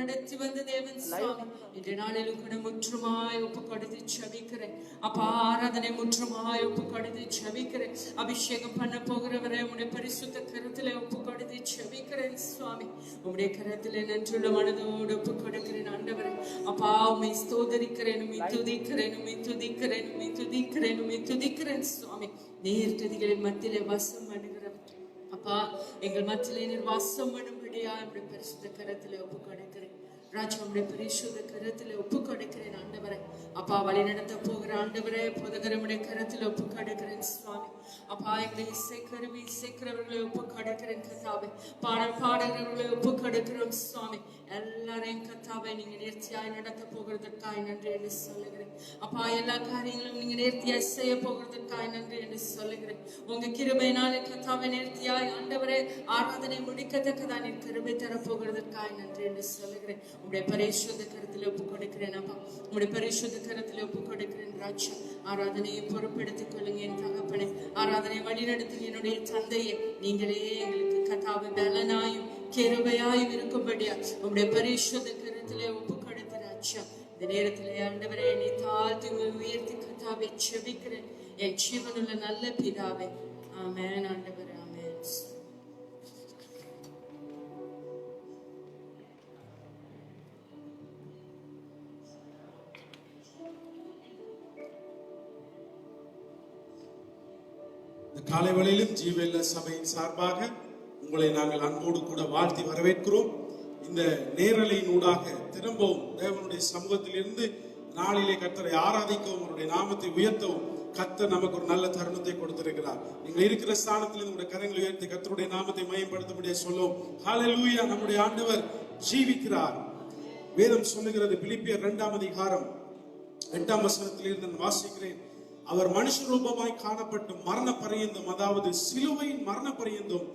நடத்தி வந்த தேவன் சுவாமி, இந்த நாளிலும் கூட முற்றுமாய் ஒப்பு கொடுத்து ஜெபிக்கிறேன் அப்பா. ஆராதனை முற்றுமாய் ஒப்பு கொடுத்து ஜெபிக்கிறேன். அபிஷேகம் பண்ண போகிறவரை உடைய பரிசுத்த கருத்திலே ஒப்பு கொடுத்து ஜெபிக்கிறேன் சுவாமி. உடைய கருத்திலே நன்றுள்ள மனதோடு ஒப்பு கொடுக்கிறேன் ஆண்டவரே. அப்பா உம்மை ஸ்தோத்திரிக்கிறேன், உம்மை துதிக்கிறேன், உம்மை துதிக்கிறேன், உம்மை துதிக்கிறேன், உம்மை துதிக்கிறேன் சுவாமி. நீர் துதிகளின் மத்தியிலே வாசம் பண்ணுகிறவர் அப்பா, எங்கள் மத்தியிலே நீர் வாசம் பண்ணும்படியா என்னுடைய பரிசுத்த கரத்திலே ஒப்பு கொடுக்கிறேன் ராஜா. உடைய பரிசுத்த கரத்திலே ஒப்பு கொடுக்கிறேன் ஆண்டவரே. அப்பா வழி நடத்த போகிற ஆண்டவரே, புதகரமுடைய கரத்திலே ஒப்பு கொடுக்கிறேன் சுவாமி. அப்பா எங்களை இசைக்கருவி இசைக்கிறவர்களை ஒப்பு கொடுக்கிறேன் கத்தாவே. பாடல் பாடுகிறவர்களை ஒப்பு கொடுக்கிறோம் சுவாமி. எல்லாரையும் கத்தாவை நீங்க நேர்த்தியாய் நடத்த போகிறதற்காய் நன்றி என்று சொல்லுகிறேன் அப்பா. எல்லா காரியங்களும் நீங்க நேர்த்தியாய் செய்ய போகிறதற்காய் நன்றி என்று சொல்லுகிறேன். உங்க கிருபையினாலே கத்தாவை நேர்த்தியாய் ஆண்டவரே ஆராதனை முடிக்கத்தக்கதா நீர் கிருபை தர போகிறதற்காய் நன்றி என்று சொல்லுகிறேன். உங்களுடைய பரிசுத்த கருத்தில் ஒப்பு கொடுக்கிறேன் அப்பா. உங்களுடைய பரிசுத்த கருத்தில் ஒப்பு கொடுக்கிறேன் ராஜா. ஆராதனையை பொறுப்பெடுத்துக் கொள்ளுங்க என் தகப்பனே. ஆராதனை வழிநடத்துங்க என்னுடைய தந்தையை. நீங்களே எங்களுக்கு கத்தாவை பலனாயும் கிருபையாயும் இருக்கும்படியா உங்களுடைய பரிசுத்த கருத்திலே ஒப்பு கொடுத்து ராஜா. இந்த நேரத்திலே ஆண்டவரே நீ தாழ்த்தி உயர்த்தி கத்தாவை ஜெபிக்கிறேன் என் ஜீவனுள்ள நல்ல பிதாவே. ஆமென் ஆண்டவரே, ஆமென். காலை வேளையிலும் ஜீவல்ல சபையின் சார்பாக உங்களை நாங்கள் அன்போடு கூட வாழ்த்தி வரவேற்கிறோம். இந்த நேரலையின் ஊடாக திரும்பவும் தேவனுடைய சமூகத்திலிருந்து நாளிலே கர்த்தரை ஆராதிக்கவும் அவருடைய நாமத்தை உயர்த்தவும் கர்த்தர் நமக்கு ஒரு நல்ல தருணத்தை கொடுத்திருக்கிறார். நீங்கள் இருக்கிற ஸ்தானத்தில் உங்களுடைய கரங்களை உயர்த்தி கர்த்தருடைய நாமத்தை மையப்படுத்த சொல்லும். ஹல்லேலூயா. நம்முடைய ஆண்டவர் ஜீவிக்கிறார். வேதம் சொல்லுகிறது, பிலிப்பியர் 2ஆம் அதிகாரம் 8ஆம் வசனத்திலிருந்து நான் வாசிக்கிறேன். அவர் மனுஷ ரூபமாய் காணப்பட்டு மரண பரியந்தம், அதாவது சிலுவையின் மரண பரியந்தம்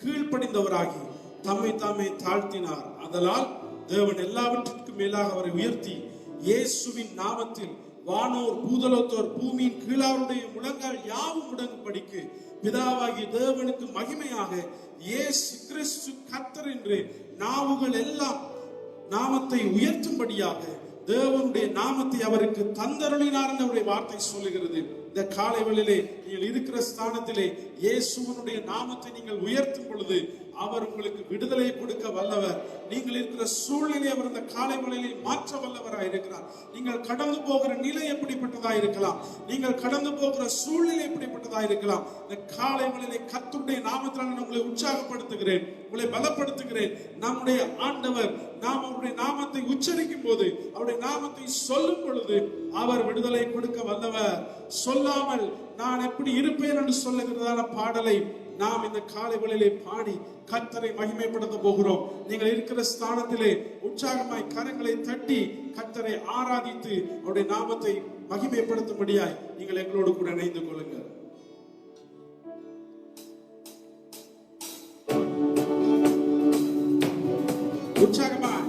கீழ்ப்படிந்தவராகி தம்மை தாமே தாழ்த்தினார். அதனால் தேவன் எல்லாவற்றிற்கும் மேலாக அவரை உயர்த்தி இயேசுவின் நாமத்தில் வானோர் பூதலத்தோர் பூமியின் கீழாருடைய முழங்கால் யாவும் முடங்கும்படிக்கு பிதாவாகிய தேவனுக்கு மகிமையாக இயேசு கிறிஸ்து கர்த்தர் என்று நாவுகள் எல்லாம் நாமத்தை உயர்த்தும்படியாக தேவனுடைய நாமத்தை அவருக்கு தந்தருளினார் என்று அவருடைய வார்த்தை சொல்லுகிறது. இந்த காலை வேளையிலே நீங்கள் இருக்கிற ஸ்தானத்திலே இயேசுவனுடைய நாமத்தை நீங்கள் உயர்த்தும் பொழுது அவர் உங்களுக்கு விடுதலை கொடுக்க வல்லவர். நீங்கள் இருக்கிற சூழ்நிலை அவர் இந்த காலை வேளையிலே மாற்ற வல்லவராய் இருக்கிறார். நீங்கள் கடந்து போகிற நிலை எப்படிப்பட்டதா இருக்கலாம், நீங்கள் கடந்து போகிற சூழ்நிலை எப்படிப்பட்டதா இருக்கலாம், இந்த காலை வேளையிலே கர்த்தருடைய நாமத்தினால் நான் உங்களை உற்சாகப்படுத்துகிறேன், உங்களை பலப்படுத்துகிறேன். நம்முடைய ஆண்டவர் நாம் அவருடைய நாமத்தை உச்சரிக்கும் போது, அவருடைய நாமத்தை சொல்லும் பொழுது அவர் விடுதலை கொடுக்க வல்லவர். சொல்லாமல் நான் எப்படி இருப்பேன் என்று சொல்லுகிறதான பாடலை நாம் இந்த காலை வேளையிலே பாடி கர்த்தரை மகிமைப்படுத்த போகிறோம். நீங்கள் இருக்கிற ஸ்தானத்திலே உற்சாகமாய் கரங்களை தட்டி கர்த்தரை ஆராதித்து அவருடைய நாமத்தை மகிமைப்படுத்தும்படியாய் நீங்கள் எங்களோடு கூட இணைந்து கொள்ளுங்கள். உற்சாகமாய்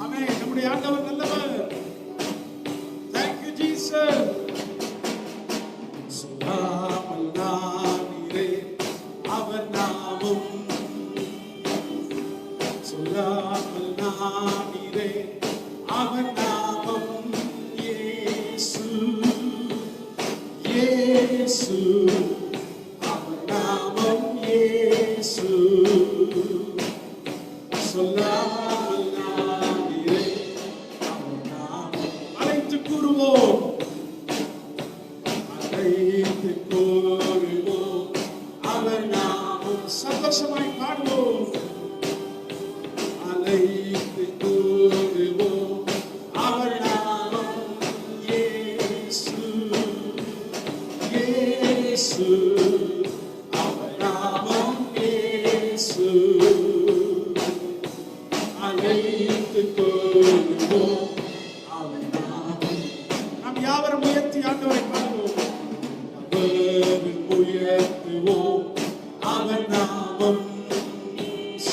ஆமென். நம்முடைய ஆண்டவர் நல்லவர். Thank you Jesus. சொல்லாமல் நானே அவர் நாமம், சொல்லாமல் நானே அவர் நாமம் இயேசு இயேசு அவர் நாமம் இயேசு. சொல்லாமல் நானே அவர் நாமம். அழைத்து கூறுவோம், அழைத்து கூறுவோம் அவர் நாமம். சந்தோஷமாய் பாடுவோம். அழைத்து கூறுவோம் அவர் நாமம் இயேசு இயேசு அவர் நாமம் இயேசு. அழைத்து கூறுவோம் அவர் நாமம். நாம் யாவரும் உயர்த்தி ஆண்டவரை பாடுவோம். அவரும் உயர்த்துவோம் அவர் நாமம்.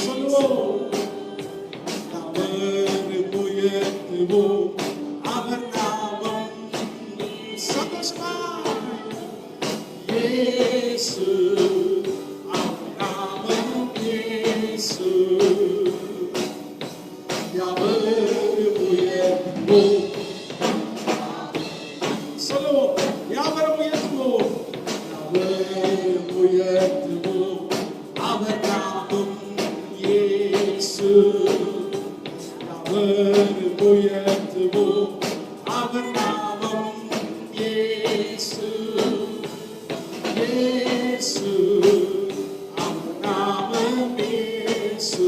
சொல்லுவோம். அவரும் உயர்த்துவோம் அவர் நாமம். சந்தோஷமாய் இயேசு அவர் நாமம் இயேசு யாவரும் உயர்த்துவோம். சொல்லுவோம், யாவரும் உயர்த்துவோம், யாவரும் உயர்த்துவோம். அவர் நாமம் இயேசு. யாவரும் உயர்த்துவோம், அவர் நாமம் இயேசு. இயேசு, அவர் நாமம் இயேசு.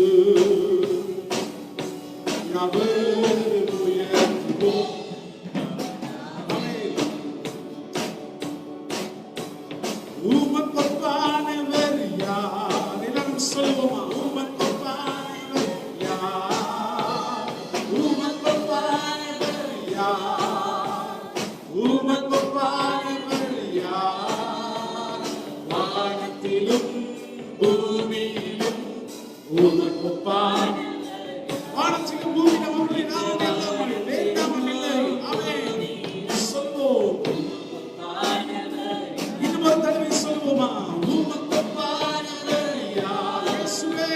யாவரும் உயர்த்துவோம். உமக்கொப்பானவர் யார்? எல்லாரும் சொல்லுவோமா? உமக்கொப்பானவர் யார்? உமக்கொப்பானவர் யார்? உமக்கொப்பானவர் யார்? வானத்திலும் பூமியிலும் உமக்கொப்பான வானத்திலும் பூமியிலும் உம்முடைய நாமம் அல்லாமல் வேறு நாமம் இல்லை. ஆமென். சொல்லுவோம். இன்னும் ஒரு தடவை சொல்லுவோமா? உமக்கொப்பானவர் யார்? இயேசுவே,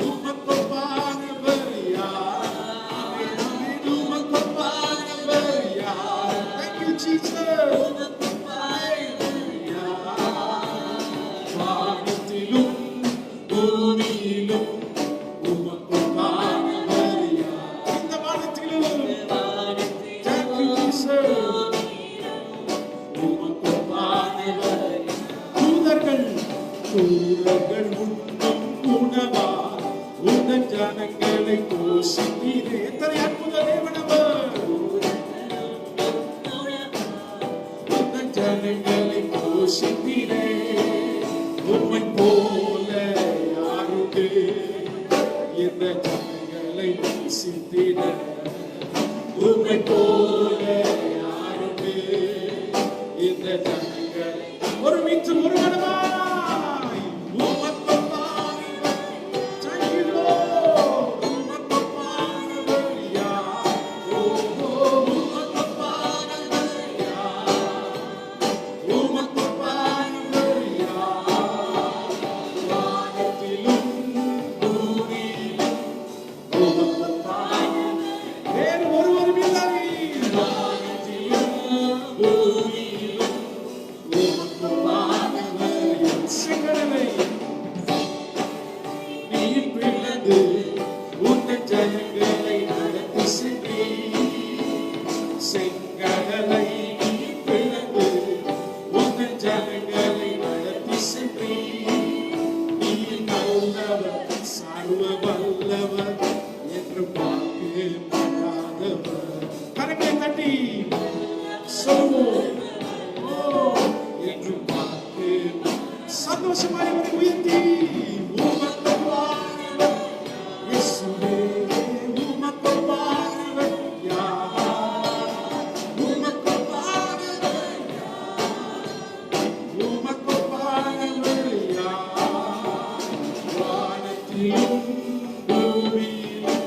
உமக்கொப்பானவர் யார்? ஆமென், ஆமென். உமக்கொப்பானவர் யார்? Thank you, Jesus. உமக்கொப்பானவர் யார்? வானத்திலும் பூமியிலும் உமக்கொப்பானவர் யார்? இந்த வானத்திலும் Thank you, Jesus. உமக்கொப்பானவர் தூதர்கள் உண்ணும் உணவா உந்தன் ஜனங்களை போஷித்தீரே. எத்தனை அற்புத தேவனவர்! உந்தன் ஜனங்களை போஷித்தீரே. உம்மை போல யாருக்கு இந்த ஜனங்களை நேசித்திட? உம்மை போல யாருக்கு இந்த ஜனங்கள் ஒருமித்து ஒரு மனமாய் உமக்கொப்பானவர். Thank you, Lord. உமக்கொப்பானவர் யார்? உமக்கொப்பானவர் யார்? உமக்கொப்பானவர் யார்? வானத்திலும் பூமியிலும் உமக்கொப்பானவர் வேறு ஒருவரும் இல்லை. வானத்திலும் பூமியிலும் உமக்கொப்பானவர் என் செங்கடலை நீர் பிளந்து உந்தன் ஜனங்களை நடத்தி சென்றீர். செங்கடலை நீர் பிளந்து உந்தன் ஜனங்களை நடத்தி சென்றீர். நீர் நல்லவர், சர்வ வல்லவர், என்று வாக்கு மாறாதவர். கரங்களை தட்டி சொல்லுவோம். என்று வாக்கு சந்தோஷமாய் அவரை உயர்த்தி உமக்கொப்பானவர் இயேசுவே, உமக்கொப்பானவர் யார்? உமக்கொப்பானவர் யார்? உமக்கொப்பானவர் யார்? வானத்திலும் பூமியிலும்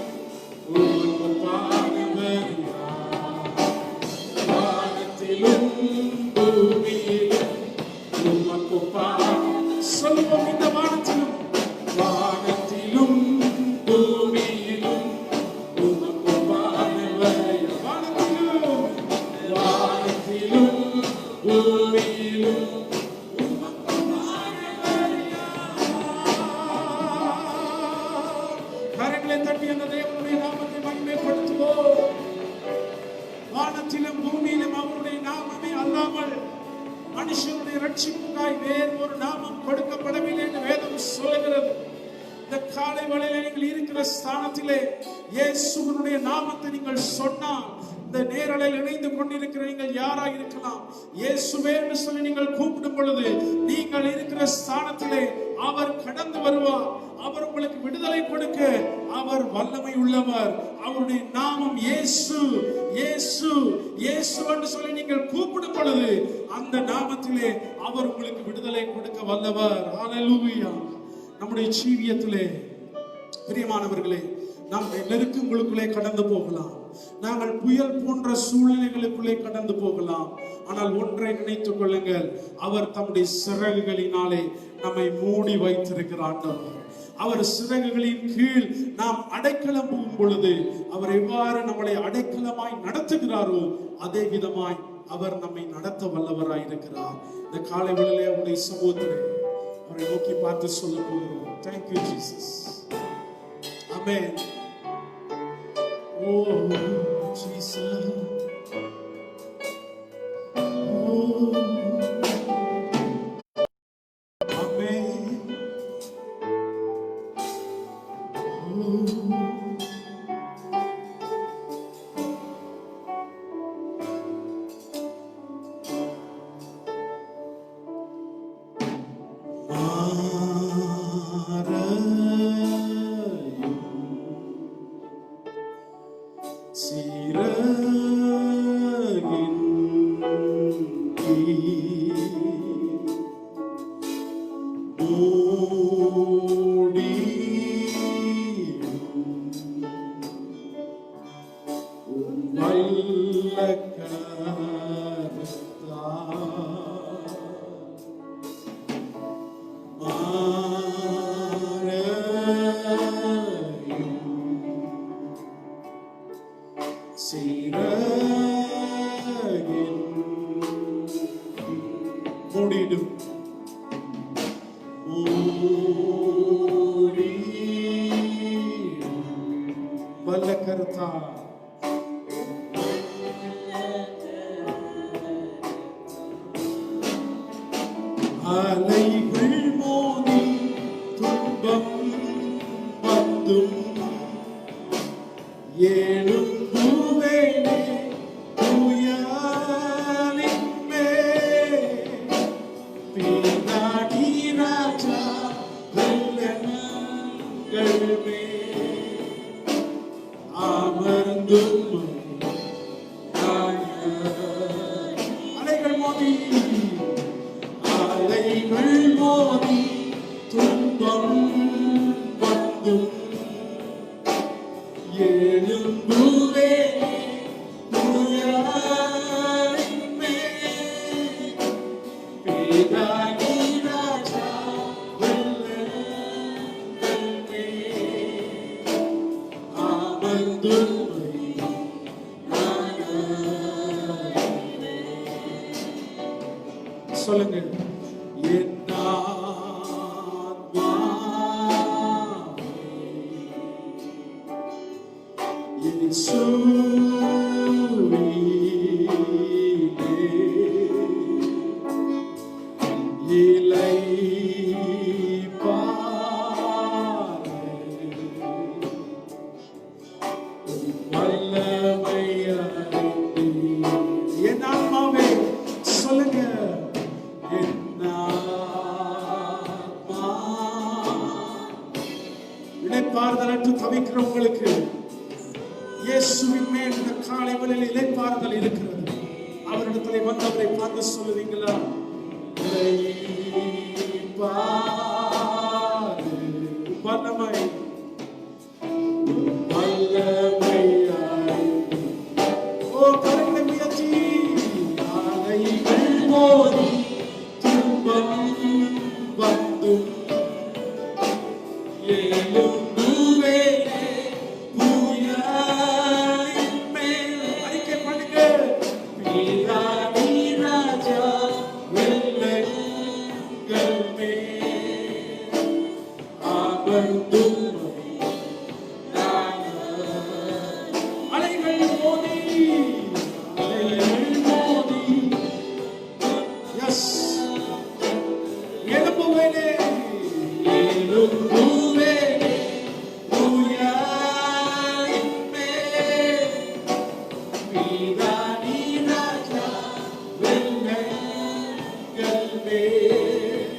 உமக்கொப்பானவர் யார்? வானத்திலும் பூமியிலும் சொல்லுவோம். இந்த வானத்திலும் வானத்திலும் பூமியிலும் உமக்கொப்பானவர். வானத்திலும் வானத்திலும் பூமியிலும் உமக்கொப்பானவர் யார்? கரங்களை தட்டி அந்த தேவனுடைய நாமத்தை மகிமைப்படுத்துவோம். வானத்திலும் பூமியிலும் அவருடைய நாமமே அல்லாமல் மனுஷனுடைய ரட்சிப்புக்காய் வேறு ஒரு நாமம் கொடுக்கப்படவில்லை என்று வேதம் சொல்லுகிறது. இந்த காலை வேளையிலே நீங்கள் இருக்கிற ஸ்தானத்திலே இயேசுவினுடைய நாமத்தை நீங்கள் சொன்னால், இந்த நேரலையில் இணைந்து கொண்டிருக்கிற நீங்கள் யாராக இருக்கலாம், இயேசுவே என்று சொல்லி நீங்கள் கூப்பிடும் பொழுது நீங்கள் இருக்கிற ஸ்தானத்திலே அவர் கடந்து வருவார். அவர் உங்களுக்கு விடுதலை கொடுக்க அவர் வல்லமை உள்ளவர். அவருடைய நாமம் இயேசு. இயேசு இயேசு என்று சொல்லி நீங்கள் கூப்பிடும் பொழுது அந்த நாமத்திலே அவர் உங்களுக்கு விடுதலை கொடுக்க வல்லவர். ஹல்லேலூயா. நம்முடைய ஜீவியத்திலே பிரியமானவர்களே, நாம் நெருக்கங்களுக்குள்ளே கடந்து போகலாம். நாங்கள் புயல் போன்ற சூழ்நிலைகளுக்குள்ளே கடந்து போகலாம். ஆனால் ஒன்றை நினைத்துக் கொள்ளுங்கள், அவர் தம்முடைய சிறகுகளினாலே நம்மை மூடி வைத்திருக்கிற ஆண்டவர். அவர் சிறகுகளின் கீழ் நாம் அடைக்கலம் போகும் பொழுது அவர் எவ்வாறு நம்மளை அடைக்கலமாய் நடத்துகிறாரோ அதே விதமாய் அவர் நம்மை நடத்த வல்லவராய் இருக்கிறார். இந்த காலை வேளையிலே அவருடைய சமூகத்திலே அவரை நோக்கி பார்த்து சொல்ல போகிறோம். Thank you Jesus. Amen. Oh Jesus. Oh Amen. மூடிடும் வல்ல கர்த்தா அலைகள் மோதி துன்பம் வந்தும் ஏழும் பூவேனே தூயாலின் மேல் பின்னாடி ராஜா வெள்ளங்கள் மேல் அமர்ந்தும் அலைகள் மோதி துன்பம் வந்தும் எழும்புவே பேதாகி ராஜா வெள்ளங்கள் மேல் அமர்ந்தும் சொல்லுங்க. இளைப்பாறுதலற்று தவிக்கிறவங்களுக்கு இயேசுவின் மேல் இந்த காலை வேளையில் இளைப்பாறுதல் இருக்கிறது. அவரிடத்திலே வந்தவரை பார்த்து சொல்லுவீங்களா? வல்லமை வல்லமையாய் ஓ கரங்களை உயர்த்தி அலைகள் மோதி துன்பம் வந்தும் எழும்புவே பூயாலின் மேல் அறிக்கை பண்ணுங்க. பிதாவி ராஜா வெள்ளங்கள் மேல் அமர்ந்தும் அலைகள் மோதி எஸ் எழும்புவேனே எழும்புவேனே பூயாலின் மேல் பிதாவி ராஜா வெள்ளங்கள் மேல்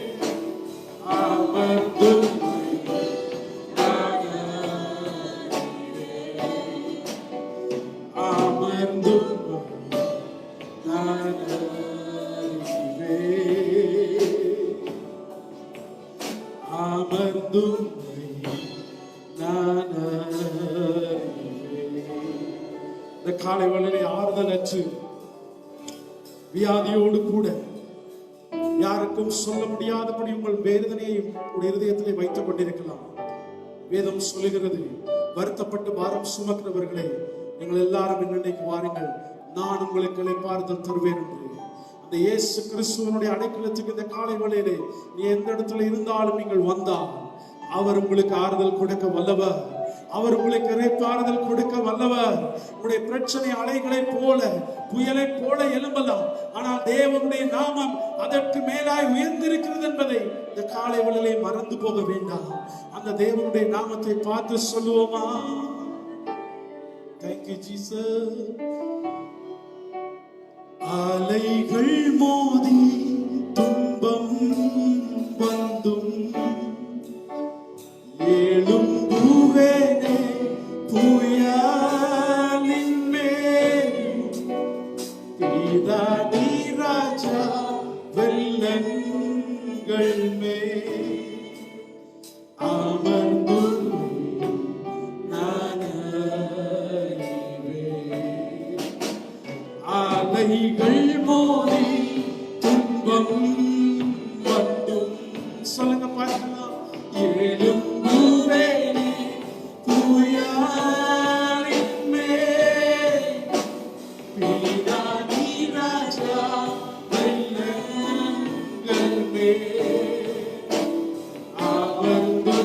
அமர்ந்தும் இந்த காலை வேளையிலே ஆறுதல் அற்று வியாதியோடு கூட யாருக்கும் சொல்ல முடியாதபடி உங்கள் வேதனையை உங்கள் இருதயத்திலே வைத்துக் கொண்டிருக்கலாம். வேதம் சொல்லுகிறது, வருத்தப்பட்டு பாரம் சுமக்கிறவர்களே நீங்கள் எல்லாரும் இன்னைக்கு வாருங்கள், நான் உங்களுக்கு இளைப்பாறுதல் தருவேன் என்று. அந்த இயேசு கிறிஸ்துவனுடைய அடைக்கலத்துக்கு இந்த காலை வேளையிலே நீ எந்த இடத்துல இருந்தாலும் நீங்கள் வந்தால் அவர் உங்களுக்கு ஆறுதல் கொடுக்க வல்லவர். அவர் உங்களுக்கு இளைப்பாறுதல் கொடுக்க வல்லவர். உங்களுடைய பிரச்சனை அலைகளை போல புயலை போல எழும்பலாம், ஆனால் தேவனுடைய நாமம் அதற்கு மேலாய் உயர்ந்திருக்கிறது என்பதை இந்த காலை வேளையிலே மறந்து போக வேண்டாம். அந்த தேவனுடைய நாமத்தை பார்த்து சொல்லுவோமா? Thank you Jesus. அலைகள் மோதி துன்பம் வந்தும் எழும்புவேனே புயலின் மேல், பிதானி ராஜா வெள்ளங்கள் மேல் அமர்ந்து அலைகள் மோதி துன்பம் வந்தும் சொல்லுங்க பார்க்கலாம். எழும்புவேனே புயலின் மேல், பிதானி ராஜா வெள்ளங்கள் மேல் அமர்ந்து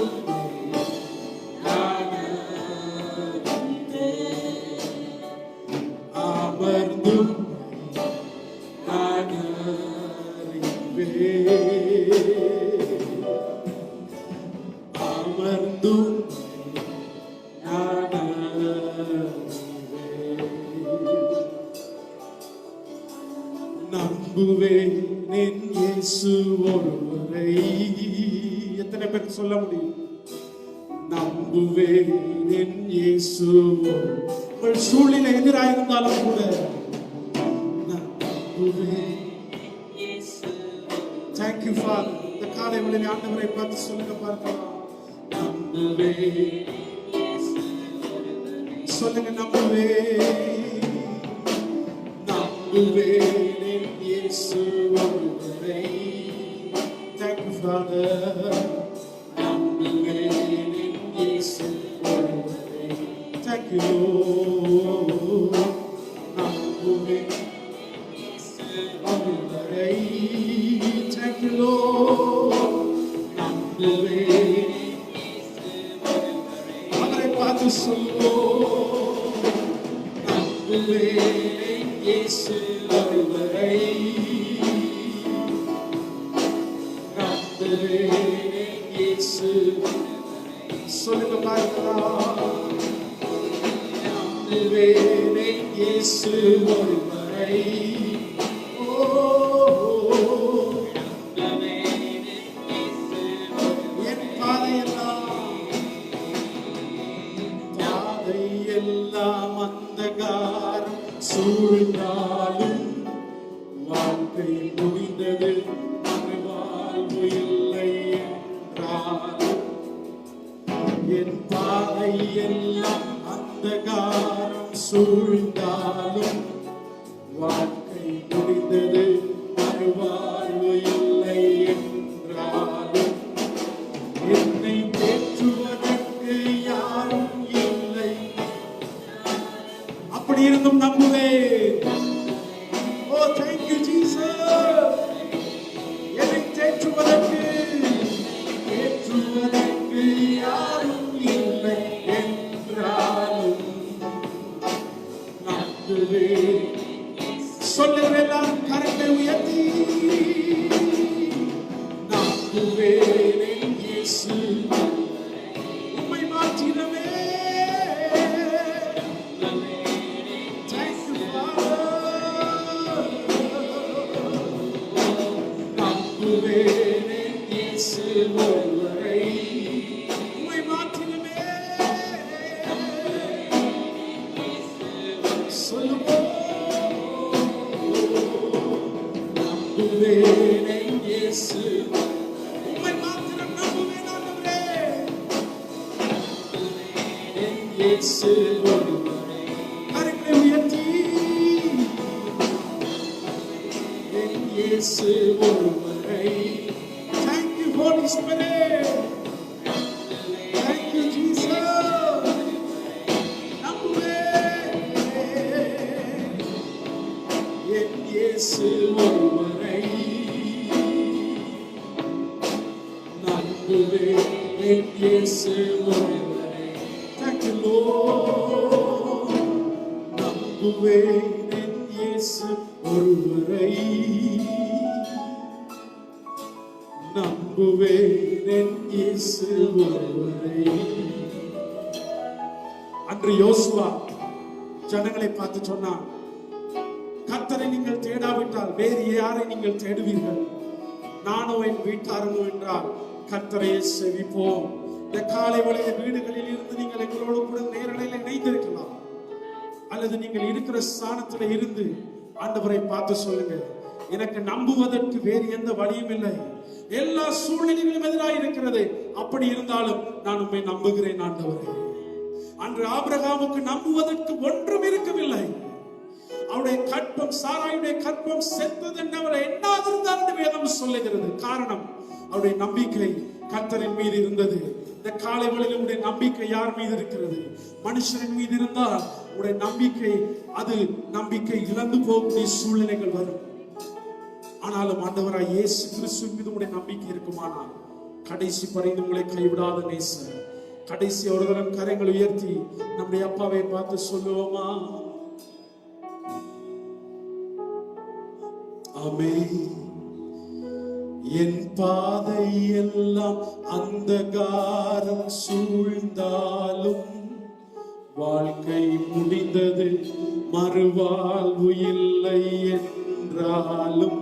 அமர்ந்தும் அமர்ந்தும் நம்புவேன் என் இயேசு ஒருவரை. எத்தனை பேருக்கு சொல்ல முடியும்? நம்புவேன் என் இயேசு. உங்கள் சூழ்நிலை எதிராயிருந்தாலும் கூட நம்புவேன். Thank you Father. இந்த காலை வேளையிலே ஆண்டவரை பார்த்து சொல்லுங்க பார்க்கலாம். நம்புவேன். சொல்லுங்க நம்புவேன். நம்புவேன் என் இயேசு ஒருவரை. Thank you Father. நம்புவேன் என் இயேசு ஒருவரை. Thank you Lord. நம்புவேன் ஒருவரை. Thank you Lord. நம்புவேன். அவரை பார்த்து சொல்லுவோம். நம்புவேன் இயேசு ஒருவரை. நம்புவேன் இயேசு. சொல்லுங்க பார்க்கலாம். நம்புவேன் இயேசு ஒருவரை. பாதையெல்லாம் அந்தகாரம் சூழ்ந்தாலும் வாழ்க்கை முடிந்தது, மறுவாழ்வு இல்லை என்றாலும். என் பாதையெல்லாம் அந்தகாரம் சூழ்ந்தாலும் வாழ்க்கை முடிந்தது, மறுவாழ்வு இல்லை என்றாலும். என்னை தேற்றுவதற்கு யாரும் இல்லை, அப்படி இருந்தும் நம்புவேன். ஓ thank you Jesus. என்னை தேற்றுவதற்கு யாரும் இல்லை என்றாலும் நம்புவேன். சொல்லுகிறேன் கரத்தை உயர்த்தி. நம்புவேன் இயேசு உம்மை மாற்றினவே. Thank you Father. நம்புவேன் இயேசு ஒருவரை. உம்மை மாற்றினவே. சொல்லுவோம். நம்புவேன் இயேசு. உம்மை மாத்திரம் நம்புவேன் ஆண்டவரே. இயேசு ஒருவரை. கரங்களை உயர்த்தி. இயேசு ஒருவரை. Thank you Holy Spirit. Thank you Jesus. நம்புவேன் என் இயேசு ஒருவரை. நம்புவேன் என் இயேசு ஒருவரை. Thank you Lord. நம்புவேன் என் இயேசு ஒருவரை. நம்புவேன் என் இயேசு ஒருவரை. அன்று யோசுவா ஜனங்களை பார்த்து சொன்னான், கர்த்தரை நீங்கள் தேடாவிட்டால் வேறு யாரை நீங்கள் தேடுவீர்கள்? நானோ என் வீட்டாரனோ என்றால் கர்த்தரையே செவிப்போம். இந்த காலை வேளையில வீடுகளில் இருந்து நீங்கள் எங்களோடு கூட நேரலையில் இணைந்திருக்கலாம், அல்லது நீங்கள் இருக்கிற ஸ்தானத்துல இருந்து ஆண்டவரை பார்த்து சொல்லுங்க, எனக்கு நம்புவதற்கு வேறு எந்த வழியும் இல்லை, எல்லா சூழ்நிலைகளும் எதிராக இருக்கிறது, அப்படி இருந்தாலும் நான் உம்மை நம்புகிறேன் ஆண்டவரே. அன்று ஆபிரகாமுக்கு நம்புவதற்கு ஒன்றும் இருக்கவில்லை. அவருடைய கற்பம், சாராயுடைய கற்பம் செத்தது என்று அவரை எண்ணாதிருந்தார் என்று வேதம் சொல்லுகிறது. காரணம், அவருடைய நம்பிக்கை கர்த்தரின் மீது இருந்தது. இந்த காலை வேளையில் உடைய நம்பிக்கை யார் மீது இருக்கிறது? மனுஷரின் மீது இருந்தால் உடைய நம்பிக்கை, அது நம்பிக்கை இழந்து போகக்கூடிய சூழ்நிலைகள் வரும். ஆனாலும் ஆண்டவராய் இயேசு கிறிஸ்துவின் மீது உடைய நம்பிக்கை இருக்குமானால் கடைசி பரிந்து உங்களை கைவிடாத நேசர். கடைசி ஒரு தரம் கரங்களை உயர்த்தி நம்முடைய அப்பாவை பார்த்து சொல்லுவோமா? ஆமென். என் பாதை எல்லாம் அந்தகாரம் சூழ்ந்தாலும், வாழ்க்கை முடிந்தது மறுவாழ்வு இல்லை என்றாலும்,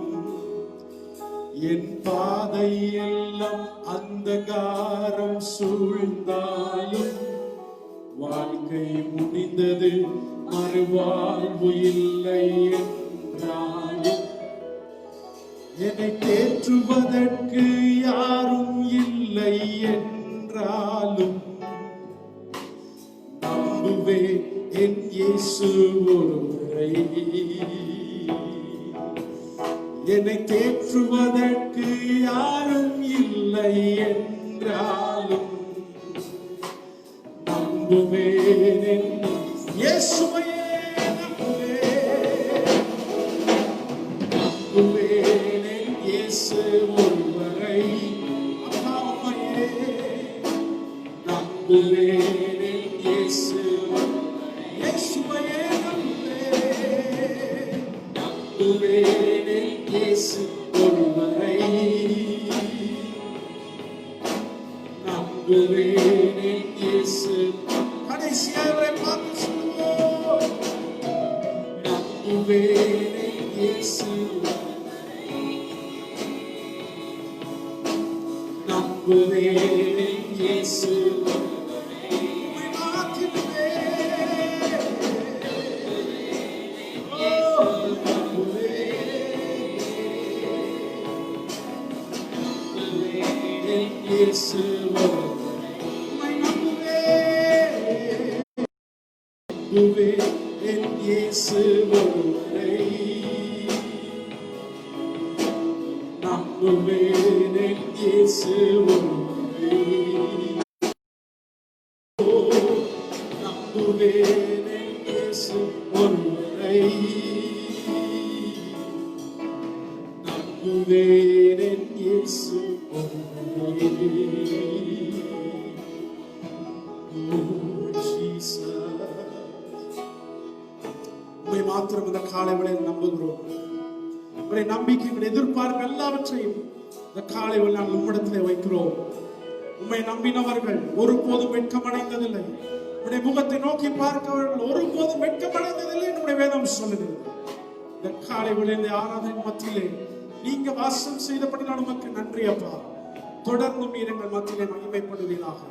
என் பாதை எல்லாம் அந்தகாரம் சூழ்ந்தாலும், வாழ்க்கை முடிந்தது மறுவாழ்வு இல்லை என்றாலும், என்னை தேற்றுவதற்கு யாரும் இல்லை என்றாலும், நம்புவேன் என் இயேசு ஒருவரை. என்னை தேற்றுவதற்கு யாரும் இல்லை என்றாலும், நம்புவேன் என் இயேசுவையே. நம்புவேன் என் இயேசு ஒருவரை. அப்பாவையே நம்புவேன் என் இயேசு இயேசுவையே. நம்புவேன் என் இயேசு ஒருவரை. நம்புவேன் என் இயேசு. கடைசியாக பார்த்து சொல்லுவோம், நம்புவேன் என் இயேசு. நம்புவேன் என் இயேசு. இயேசு உம்மை நம்புவேன். நம்புவேன் என் இயேசு ஒருவரை. நம்புவேன் என் இயேசு ஒருவரை. நம்புவேன் என் இயேசு ஒருவரை. நம்புவேன் என் இயேசு ஒருவரை. உம்மை மாத்திரம் இந்த காலை வேளையில் நம்புகிறோம். உம்முடைய நம்பிக்கைகள், எதிர்பார்ப்பு எல்லாவற்றையும் இந்த காலை வேளையில் நாங்கள் உம்மிடத்திலே வைக்கிறோம். உம்மை நம்பினவர்கள் ஒருபோதும் வெட்கமடைந்ததில்லை. உம்முடைய முகத்தை நோக்கி பார்க்கிறவர்கள் ஒருபோதும் வெட்கமடைந்ததில்லை நம்முடைய வேதம் சொல்லுகிறது. இந்த காலை வேளையில் இந்த ஆராதனை மத்தியிலே நீங்க வாசம் செய்தபடினால் உமக்கு நன்றி அப்பா. தொடர்ந்தும் எங்கள் மத்தியிலே மகிமைப்படுவீராக.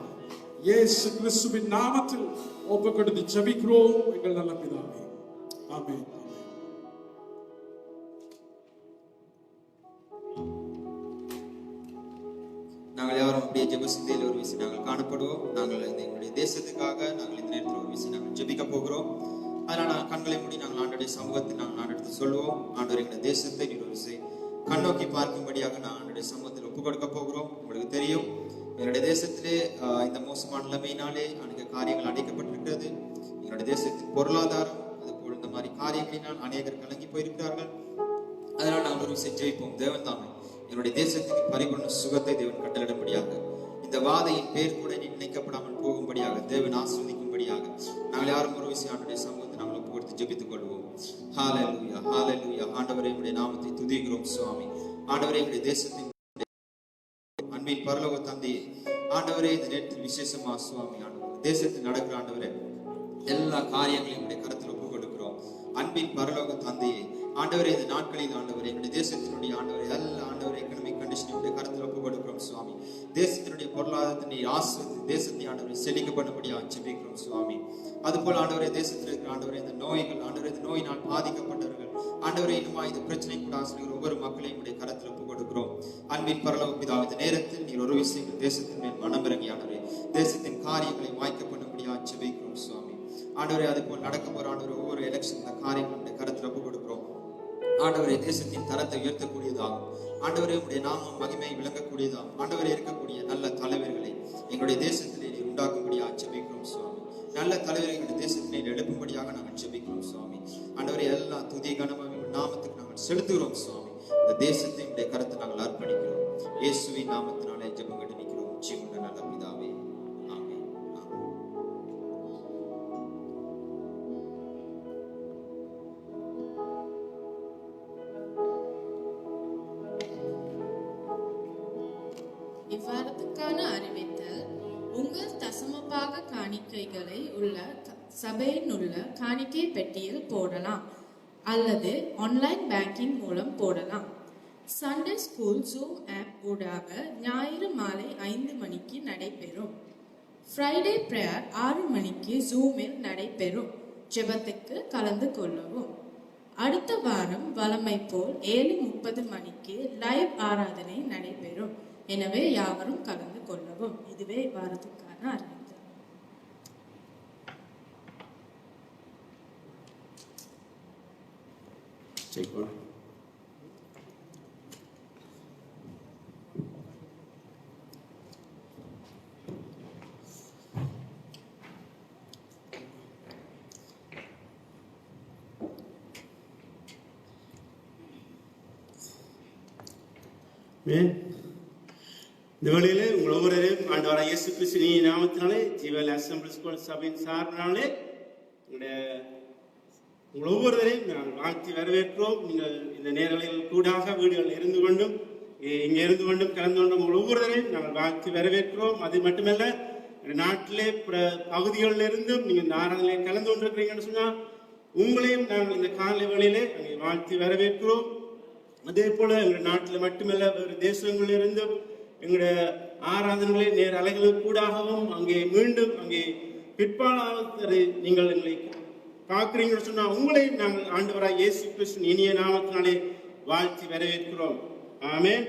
இயேசு கிறிஸ்துவின் நாமத்தில் ஒப்புக்கொடுத்து ஜெபிக்கிறோம் எங்கள் நல்ல பிதாவே. ஆமென். நாங்கள் யாரும் அப்படியே ஜெப சிந்தையில் ஒரு விஷயம் நாங்கள் காணப்படுவோம். நாங்கள் எங்களுடைய தேசத்துக்காக நாங்கள் இந்த நேரத்தில் ஒரு விஷயம் நாங்கள் ஜெபிக்க போகிறோம். அதனால் கண்களை மூடி நாங்கள் ஆண்டோடைய சமூகத்தில் நாங்கள் ஆண்டெடுத்து சொல்லுவோம், ஆண்டவர் எங்களுடைய தேசத்தை நீர் ஒரு கண்ணோக்கி பார்க்கும்படியாக நான் என்னுடைய சமூகத்தில் ஒப்பு கொடுக்க போகிறோம். உங்களுக்கு தெரியும், என்னுடைய தேசத்திலே இந்த மோசமான நிலைமையினாலே அநேக காரியங்கள் அடைக்கப்பட்டிருக்கிறது. என்னுடைய தேசத்தின் பொருளாதாரம் அதுபோல் இந்த மாதிரி காரியங்களினால் அநேகர் கலங்கி போயிருக்கிறார்கள். அதனால் நாங்கள் ஒரு விஷயம் ஜெயிப்போம். தேவன் தாமே என்னுடைய தேசத்துக்கு பரிபூர்ண சுகத்தை தேவன் கட்டளிடும்படியாக, இந்த வாதையின் பேர் கூட நிர்ணயிக்கப்படாமல் போகும்படியாக, தேவன் ஆஸ்வதிக்கும்படியாக நாங்கள் யாரும் ஒரு விஷயம் ஆண்டுடைய சமூகத்தை நாங்கள் ஒப்பு கொடுத்து ஜெபித்துக் கொள்வோம். ஹல்லேலூயா, ஹல்லேலூயா. ஆண்டவரே, உம்முடைய நாமத்தை துதிக்கிறோம் சுவாமி. ஆண்டவரே, எங்களுடைய தேசத்தின் அன்பின் பரலோக தந்தையே, ஆண்டவரே, இந்த நேரத்தில் விசேஷமா சுவாமி ஆண்டவர் தேசத்தில் நடக்கிற ஆண்டவரே எல்லா காரியங்களையும் உடைய கருத்தில் ஒப்பு கொடுக்கிறோம். அன்பின் பரலோக தந்தையே, ஆண்டவரே, இந்த நாட்களில் ஆண்டவரே என்னுடைய தேசத்தினுடைய ஆண்டவரே எல்லா ஆண்டவரே எக்கனாமிக் கண்டிஷனுடைய கருத்தில் ஒப்பு கொடுக்கிறோம் சுவாமி. தேசத்தினுடைய பொருளாதாரத்தினை ஆஸ்வதி தேசத்தை ஆண்டவரை செழிக்க பண்ணும்படியாக ஜெபிக்கிறோம் சுவாமி. அதுபோல் ஆண்டவரே, தேசத்தில் இருக்கிற ஆண்டவரே இந்த நோய்கள் ஆண்டவரே இந்த நோயினால் பாதிக்கப்பட்டவர்கள் ஆண்டவரே இன்னுமா இந்த பிரச்சனை கூட ஆசிரியர் ஒவ்வொரு மக்களையும் உடைய கருத்தில் ஒப்பு கொடுக்கிறோம். அன்பின் பரலோக பிதாவே, இந்த நேரத்தில் நீர் ஒரு விஷயங்கள் தேசத்தின் மேல் மனமிறங்கி ஆண்டவரே தேசத்தின் காரியங்களை வாய்க்க பண்ணும்படியாக ஜெபிக்கிறோம் சுவாமி. ஆண்டவரே, அதுபோல் நடக்க போற ஆண்டவரே ஒவ்வொரு எலெக்ஷன் இந்த காரியங்களுடைய கருத்தில் ஒப்பு கொடுக்கிறோம். ஆண்டவரே, தேசத்தின் தரத்தை உயர்த்தக்கூடியதாகும். ஆண்டவரே, உடைய நாமம் மகிமை விளங்கக்கூடியதாகும். ஆண்டவரே, இருக்கக்கூடிய நல்ல தலைவர்களை எங்களுடைய தேசத்திலே நீர் உண்டாக்கும்படியாக ஜெபிக்கிறோம் சுவாமி. நல்ல தலைவரை எங்களுடைய தேசத்திலே எழுப்பும்படியாக நாங்கள் ஜெபிக்கிறோம் சுவாமி. ஆண்டவரே, எல்லா துதி கனமாக நாமத்துக்கு நாங்கள் செலுத்துகிறோம் சுவாமி. இந்த தேசத்தை உடைய கருத்தை நாங்கள் அர்ப்பணிக்கிறோம். இயேசுவின் நாமத்தினாலே ஜெபம் நிற்கிறோம் ஜீவனுள்ள நல்ல பிதாவே, ஆமென். இவ்வாரத்துக்கான அறிவித்தல்: உங்கள் தசமபாக காணிக்கைகளை உள்ள சபையின் உள்ள காணிக்கை பெட்டியில் போடலாம் அல்லது ஆன்லைன் பேங்கிங் மூலம் போடலாம். சண்டே ஸ்கூல் ஜூம் ஆப் ஊடாக ஞாயிறு மாலை 5 மணிக்கு நடைபெறும். ஃப்ரைடே பிரேயர் 6 மணிக்கு ஜூமில் நடைபெறும். ஜெபத்துக்கு கலந்து கொள்ளவும். அடுத்த வாரம் வழமை போல் 7:30 மணிக்கு லைவ் ஆராதனை நடைபெறும். எனவே யாவரும் கலந்து கொள்ளவும். இதுவே வாரத்துக்கான அறிவித்தல். இந்த வேளையிலே உங்கள் ஒவ்வொருவரையும் ஆண்டவராகிய இயேசு கிறிஸ்துவின் நாமத்தினாலே ஜீவல் அசெம்பிளி ஸ்கூல் சபையின் சார்பினாலே உங்கள் ஒவ்வொருவரையும் நாங்கள் வாழ்த்தி வரவேற்கிறோம். நீங்கள் இந்த நேரலையில் கூடாக வீடுகள் இருந்து கொண்டும் இங்கே இருந்து கொண்டும் கலந்து கொண்டும் உங்கள் ஒவ்வொருவரையும் நாங்கள் வாழ்த்தி வரவேற்கிறோம். அது மட்டுமல்ல, நாட்டிலே பகுதிகளில் இருந்தும் நீங்கள் இந்த ஆராதனையில் கலந்து கொண்டிருக்கிறீங்கன்னு சொன்னால் உங்களையும் நாங்கள் இந்த காலை வேளையிலே அங்கே வாழ்த்தி வரவேற்கிறோம். அதே போல எங்கள் நாட்டில் மட்டுமல்ல, வேறு தேசங்களில் இருந்தும் எங்களுடைய ஆராதனைகளை நேர அலைகளுக்கு கூடாகவும் அங்கே மீண்டும் அங்கே பிற்பாடு நீங்கள் எங்களை பார்க்கிறீங்கன்னு சொன்னால் உங்களையும் நாங்கள் ஆண்டவராய் இயேசு கிறிஸ்துவின் இனிய நாமத்தினாலே வாழ்த்தி வரவேற்கிறோம். ஆமென்.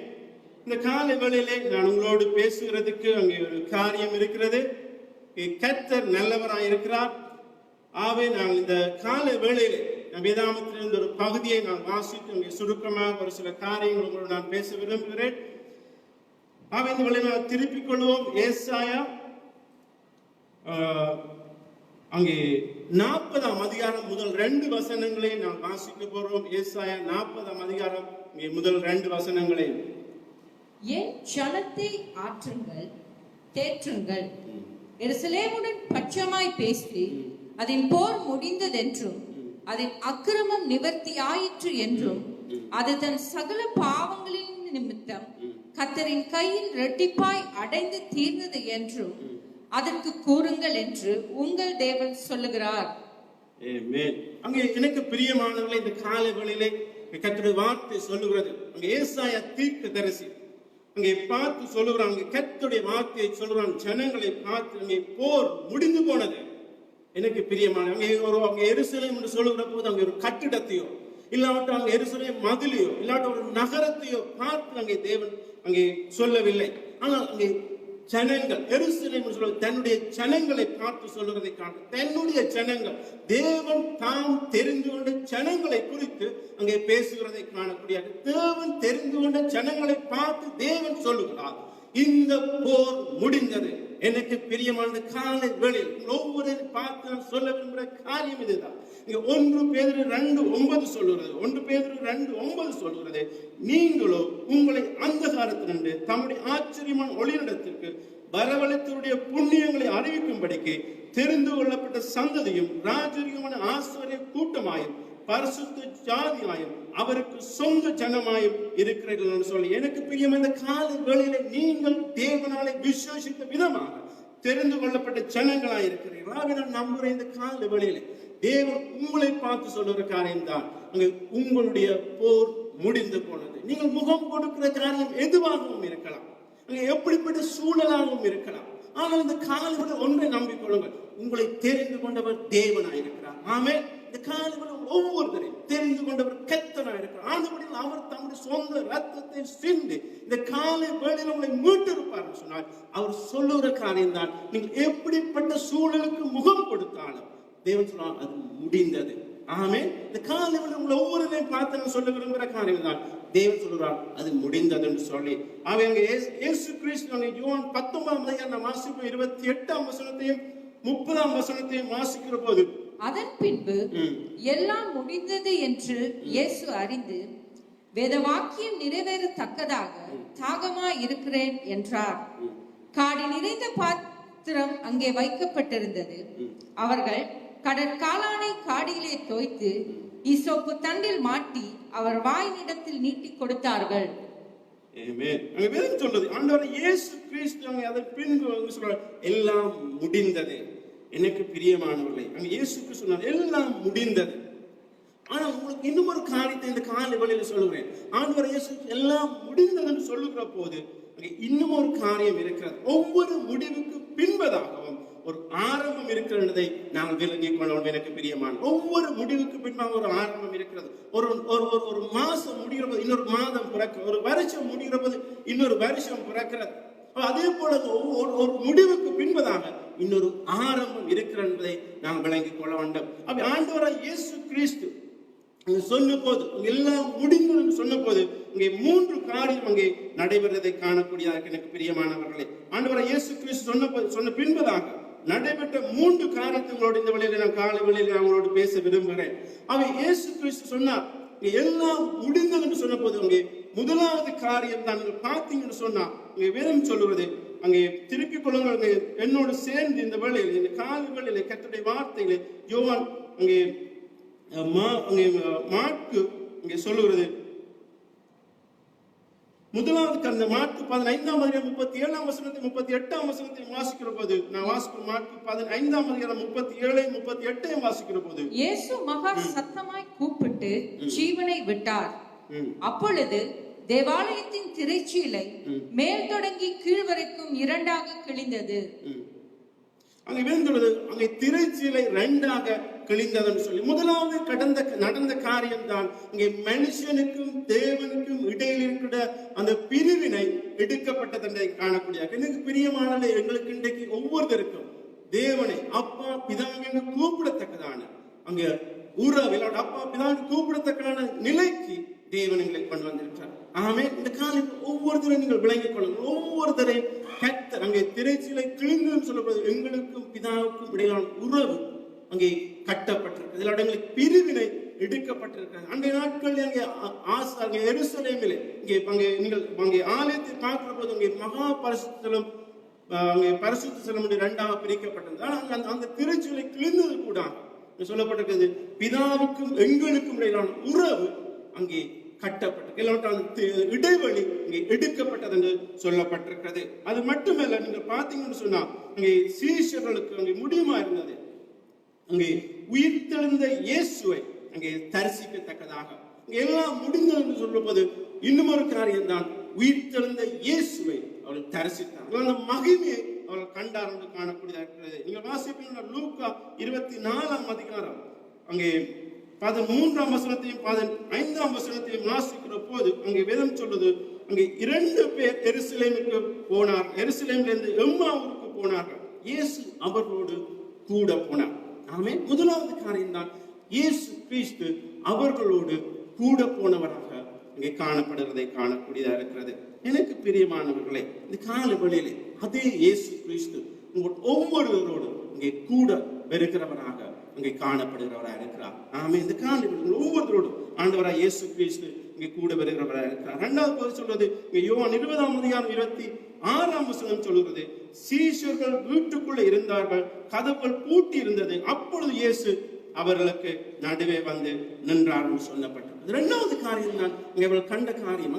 இந்த காலை வேளையிலே நான் உங்களோடு பேசுகிறதுக்கு அங்கே ஒரு காரியம் இருக்கிறது. கர்த்தர் நல்லவராய் இருக்கிறார். ஆகவே நாங்கள் இந்த காலை வேளையிலே வேதாகமத்திலிருந்து ஒரு பகுதியை நான் வாசித்து அங்கே சுருக்கமாக ஒரு சில காரியங்கள் உங்களோடு நான் பேச விரும்புகிறேன். இந்த வேளையை நான் திருப்பிக் கொள்வோம். ஏசாயா அங்கே 40ஆம் அதிகாரம் முதல் 2 வசனங்களை நாம் வாசிக்க போறோம். ஏசாயா 40ஆம் அதிகாரம் முதல் 2 வசனங்களை. என் ஜனத்தை ஆற்றுங்கள், தேற்றுங்கள், எருசலேமுடன் பட்சமாய் பேசி அதன் போர் முடிந்ததென்றும் அதன் அக்கிரமம் நிவர்த்தி ஆயிற்று என்றும் அது தன் சகல பாவங்களின் நிமித்தம் கர்த்தரின் கையில் இரட்டிப்பாய் அடைந்து தீர்ந்தது என்றும் அதற்கு கூறுங்கள் என்று உங்கள் தேவன் சொல்லுகிறார். அங்கே எனக்கு பிரியமானவர்களை, இந்த காலை வேளையிலே கர்த்தருடைய வார்த்தை சொல்லுகிறது. அங்கே ஏசாயா தீர்க்கதரிசி அங்கே பார்த்து சொல்லுகிறான். கர்த்தருடைய வார்த்தையை சொல்லுகிறான். ஜனங்களை பார்த்து அங்கே போர் முடிந்து போனது. எனக்கு பிரியமான அங்கே எருசலேம் என்று சொல்லுகிற போது அங்கே ஒரு கட்டிடத்தையோ இல்லாவிட்டு அங்கே எருசலேம் மதிலையோ இல்லாட்ட ஒரு நகரத்தையோ பார்த்து அங்கே தேவன் அங்கே சொல்லவில்லை. ஆனால் அங்கே ஜனங்கள், எருசலேம் சொல்வது தன்னுடைய ஜனங்களை பார்த்து சொல்லுவதை காணும். தன்னுடைய ஜனங்கள், தேவன் தாம் தெரிந்து கொண்ட ஜனங்களை குறித்து அங்கே பேசுகிறதை காணக்கூடிய, தேவன் தெரிந்து கொண்ட ஜனங்களை பார்த்து தேவன் சொல்லுகிறார், இந்த போர் முடிந்தது. எனக்கு பிரியமான காலை வேளையில் ஒவ்வொருவரையும் பார்த்து நான் சொல்ல விரும்புகிற காரியம் இதுதான். இங்க 1 பேதுரு 2:9 சொல்லுகிறது. 1 பேதுரு 2:9 சொல்லுகிறது, நீங்களோ உங்களை அந்தகாரத்திலிருந்து தம்முடைய ஆச்சரியமான ஒளியிடத்திற்கு வரவழைத்தவருடைய புண்ணியங்களை அறிவிக்கும்படிக்கு தெரிந்து கொள்ளப்பட்ட சந்ததியும் ராஜரீகமான ஆசிரிய கூட்டமாயும் பரிசுத்த ஜாதியாயும் அவருக்கு சொந்த ஜனமாயும் இருக்கிறீர்கள் என்று சொல்லி, எனக்கு பிரியம் இந்த கால வேளையில நீங்கள் தேவனாலே விசுவாசித்த விதமாக தெரிந்து கொள்ளப்பட்ட ஜனங்களாய் இருக்கிறீர்கள். நான் நம்புறேன் இந்த கால வேளையில தேவன் உங்களை பார்த்து சொல்லுகிற காரியம் தான், உங்களுடைய போர் முடிந்து போனது. நீங்கள் முகம் கொடுக்கிற காரியம் எதுவாகவும் இருக்கலாம், எப்படிப்பட்ட சூழலாகவும் இருக்கலாம். ஆனால் இந்த காலையில ஒன்றை நம்பிக்கொள்ளுங்கள், உங்களை தெரிந்து கொண்டவர் தேவனாயிருக்கிறார். ஆமே, இந்த காலையில ஒவ்வொருத்தரையும் தெரிந்து கொண்டவர் கர்த்தனாயிருக்கிறார். ஆனபடியில் அவர் தம்முடைய சொந்த ரத்தத்தை சிந்தி இந்த காலை வேளையில் உங்களை மீட்டிருப்பார் சொன்னால், அவர் சொல்லுகிற காரியம் தான், நீங்கள் எப்படிப்பட்ட சூழலுக்கு முகம் கொடுத்தாலும் தேவன் சொன்னார் அது முடிந்தது. ஆமே, இந்த காலையில உங்களை ஒவ்வொருவரையும் பார்த்து சொல்ல விரும்புகிற காரியம் தான், தேவன் சொல்றார் அது முடிந்தது என்று சொல்லி. அவங்க இயேசு கிறிஸ்து யோவான் 19 வாசிப்பு 28 வசனத்தையும் 30 வசனத்தையும் வாசிக்கிற போது, அதன் பின்பு எல்லாம் முடிந்தது என்று இயேசு அறிந்து வேதவாக்கியம் நிறைவேறத்தக்கதாக தாகமாய் இருக்கிறேன் என்றார். காடி நிறைந்த பாத்திரம் அங்கே வைக்கப்பட்டிருந்தது. அவர்கள் கடற்காலானை காடியிலே தோய்த்து ஈசோப்பு தண்டில் மாட்டி அவர் வாயினிடத்தில் நீட்டி கொடுத்தார்கள். சொல்றது ஆண்டவர் இயேசு கிறிஸ்து அதன் பின்பு சொல்றார் எல்லாம் முடிந்தது. எனக்கு பிரியமானவர்களே, அங்க இயேசு கிறிஸ்து சொன்னார் எல்லாம் முடிந்தது. ஆனா உங்களுக்கு இன்னும் ஒரு காரியத்தை இந்த காலை வேளையில சொல்லுகிறேன். ஆண்டவர் இயேசு எல்லாம் முடிந்தது என்று சொல்லுகிற போது இன்னும் ஒரு காரியம் இருக்கிறது. ஒவ்வொரு முடிவுக்கு பின்பதாகவும் ஒரு ஆரம்பம் இருக்கிறதை நாங்கள் விளங்கிக் கொள்ளவும் எனக்கு பிரியமான. ஒவ்வொரு முடிவுக்கு பின்பாக ஒரு ஆரம்பம் இருக்கிறது. ஒரு மாசம் முடிகிற போது இன்னொரு மாதம் பிறக்க, ஒரு வருஷம் முடிகிற போது இன்னொரு வருஷம் பிறக்கிறது. அதே போல ஒரு முடிவுக்கு பின்பதாக இன்னொரு ஆரம்பம் இருக்கிற என்பதை நாம் விளங்கிக் கொள்ள வேண்டும். அப்படி ஆண்டவராய் இயேசு கிறிஸ்து சொன்ன போது எல்லாம் முடிந்தது சொன்ன போது இங்கே 3 காரியம் அங்கே நடைபெறுவதை காணக்கூடியதாக எனக்கு பிரியமானவர்களே. ஆண்டவராய் இயேசு கிறிஸ்து சொன்ன பின்பதாக நடைபெற்ற 3 காரியத்தை உங்களோட இந்த வழியில நான் காலை வழியில அவங்களோடு பேச விரும்புகிறேன். அவை இயேசு கிறிஸ்து சொன்னார் எல்லாம் முடிந்தது என்று சொன்ன போது அங்கே முதலாவது காரியம் தான் பார்த்தீங்கன்னு சொன்னா இங்க வேதம் சொல்லுவது, அங்கே திருப்பிக் கொள்ளுங்கள் என்னோடு சேர்ந்து இந்த வேளையில் இந்த காலை வேளையில கர்த்தருடைய வார்த்தையில யோவான் அங்கே மாற்கு இங்கே சொல்லுகிறது. முதலாவது அந்த மாற்கு 15 வசனத்தை 38 வசனத்தை வாசிக்கிற போது, நான் வாசிக்கிற மாற்கு 15 37 38 வாசிக்கிற போது, இயேசு மகா சத்தமாய் கூப்பிட்டு ஜீவனை விட்டார். அப்பொழுது தேவாலயத்தின் திரைச்சீலை மேல் தொடங்கி கீழ் வரைக்கும் 2ஆக கிழிந்தது. அங்கே விழுந்துள்ளது, அங்கே திரைச்சீலை 2ஆக கிழிந்ததுன்னு சொல்லி முதலாவது நடந்த காரியம் தான் இங்கே மனுஷனுக்கும் தேவனுக்கும் இடையில் இருக்கிற அந்த பிரிவினை எடுக்கப்பட்டதை காணக்கூடிய. எனக்கு பிரியமானது, எங்களுக்கு இன்றைக்கு ஒவ்வொருத்தருக்கும் தேவனை அப்பா பிதாவின்னு கூப்பிடத்தக்கதான அங்க உறவில் அப்பா பிதாவின் கூப்பிடத்தக்கதான நிலைக்கு தேவன் எங்களை கொண்டு வந்திருக்கிறார். ஆமே, இந்த காலத்தில் ஒவ்வொருத்தரையும் நீங்கள் விளங்கிக் கொள்ளுங்கள். ஒவ்வொருத்தரையும் கர்த்தர் அங்கே திரைச்சீலை கிழிந்ததுன்னு சொல்லப்படுது. எங்களுக்கும் பிதாவுக்கும் இடையிலான உறவு அங்கே கட்டப்பட்டிருக்கிறது. எல்லா இடங்களில் பிரிவினை எடுக்கப்பட்டிருக்கிறது. அன்றைய நாட்கள் அங்கே எருசலேமிலே இங்கே ஆலயத்தை பார்க்கிற போது அங்கே மகா பரிசுத்தலம் அங்கே பரிசுத்த ஸ்தலம் 2ஆக பிரிக்கப்பட்டது. ஆனால் அந்த திரைச்சீலை கிழிந்தது கூட சொல்லப்பட்டிருக்கிறது. பிதாவுக்கும் எங்களுக்கும் இடையிலான உறவு அங்கே கட்டப்பட்டு இடைவெளி இங்கே எடுக்கப்பட்டது என்று சொல்லப்பட்டிருக்கிறது. அது மட்டுமல்ல, நீங்கள் பார்த்தீங்கன்னு சொன்னா அங்கே சீஷர்களுக்கு அங்கே முடியுமா இருந்தது அங்கே உயிர்த்தெழுந்த இயேசுவை அங்கே தரிசிக்கத்தக்கதாக எல்லாம் முடிந்தது என்று சொல்லும்போது இன்னும் ஒரு காரியம் தான், உயிர்த்தெழுந்த இயேசுவை அவர்கள் தரிசித்தார்கள். அந்த மகிமையை அவர்கள் கண்டார் என்று காணக்கூடியதாக இருக்கிறது. நீங்கள் வாசிப்பீங்க லூக்கா 24 அங்கே 13 வசனத்தையும் 15 வசனத்தையும் வாசிக்கிற போது அங்கே வேதம் சொல்லுது, அங்கே 2 பேர் எருசலேமுக்கு போனார். எருசலேமிலிருந்து எம்மாவுக்கு போனார்கள். இயேசு அவர்களோடு கூட போனார். ஆமென். முதலாவது காரியம் தான் இயேசு கிறிஸ்து அவர்களோடு கூட போனவராக இங்கே காணப்படுவதை காணக்கூடியதா இருக்கிறது. எனக்கு பிரியமானவர்களே, இந்த கால வேளையிலே அதே இயேசு கிறிஸ்து உங்கள் ஒவ்வொருவரோடும் இங்கே கூட வருகிறவராக இங்கே காணப்படுகிறவராக இருக்கிறார். ஆமென். இந்த கால வேளையில் ஒவ்வொருவரோடும் ஆண்டவராக இயேசு கிறிஸ்து இங்கே கூட வருகிறவராக இருக்கிறார். 2வது பகுதி சொல்றது இங்கே யோவான் 20:26 சொல்லுகிறது, சீஷர்கள் வீட்டுக்குள்ள இருந்தார்கள், கதவுகள் பூட்டி இருந்தது, அப்பொழுது இயேசு அவர்களுக்கு நடுவே வந்து நின்றார் சொல்லப்பட்டது. 2வது காரியம் தான் இவர்கள் கண்ட காரியம்.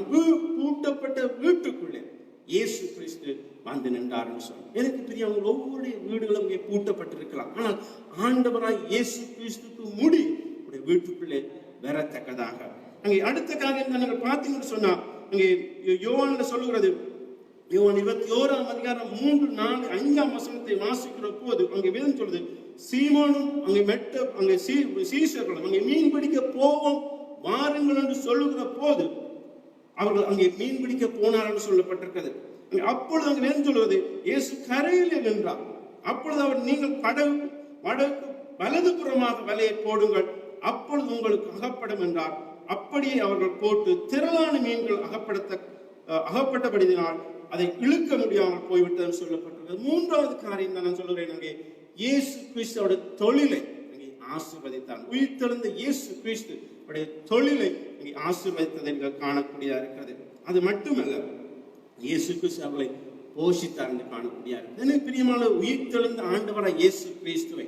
பூட்டப்பட்ட வீட்டுக்குள்ளே இயேசு கிறிஸ்து வந்து நின்றார் சொல்லி. எனக்கு பிரியவங்க ஒவ்வொரு வீடுகளும் இங்கே பூட்டப்பட்டிருக்கலாம், ஆனால் ஆண்டவராய் இயேசு கிறிஸ்துக்கு முடி வீட்டுக்குள்ளே வரத்தக்கதாக. அங்கே அடுத்த காரியம் தான் நீங்கள் பார்த்தீங்கன்னு சொன்னா, அங்கே யோவான்ல சொல்லுகிறது, யோவான் 21:3-4-5 வாசிக்கிற போது அங்கே வேதம் சொல்லுது, சீமோனும் அங்கே சீஷர்களும் அங்கே மீன் பிடிக்க போவோம் வாருங்கள் என்று சொல்லுகிற போது அவர்கள் அங்கே மீன் பிடிக்க போனார் என்று சொல்லப்பட்டிருக்கிறது. அப்பொழுது அங்கே வேதம் சொல்லுவது, இயேசு கரையில் நின்றார். அப்பொழுது அவர், நீங்கள் வடக்கு வலதுபுறமாக வலையை போடுங்கள், அப்பொழுது உங்களுக்கு அகப்படும் என்றார். அப்படியே அவர்கள் போட்டு திரளான மீன்கள் அகப்பட்டபடியினால் அதை இழுக்க முடியாமல் போய்விட்டது சொல்லப்பட்டிருக்கிறது. 3வது காரியம் தான் நான் சொல்லுகிறேன், அங்கே இயேசு கிறிஸ்துவோட தொழிலை அங்கே ஆசீர்வதித்தார். உயிர்த்தெழுந்த இயேசு கிறிஸ்து தொழிலை அங்கே ஆசீர்வதித்ததை காணக்கூடியதா இருக்கிறது. அது மட்டுமல்ல, இயேசு கிறிஸ்து அவர்களை போஷித்தார் என்று காணக்கூடியதா இருக்கிறது. எனக்கு பிரியமான உயிர்த்தெழுந்த ஆண்டவராக இயேசு கிறிஸ்துவை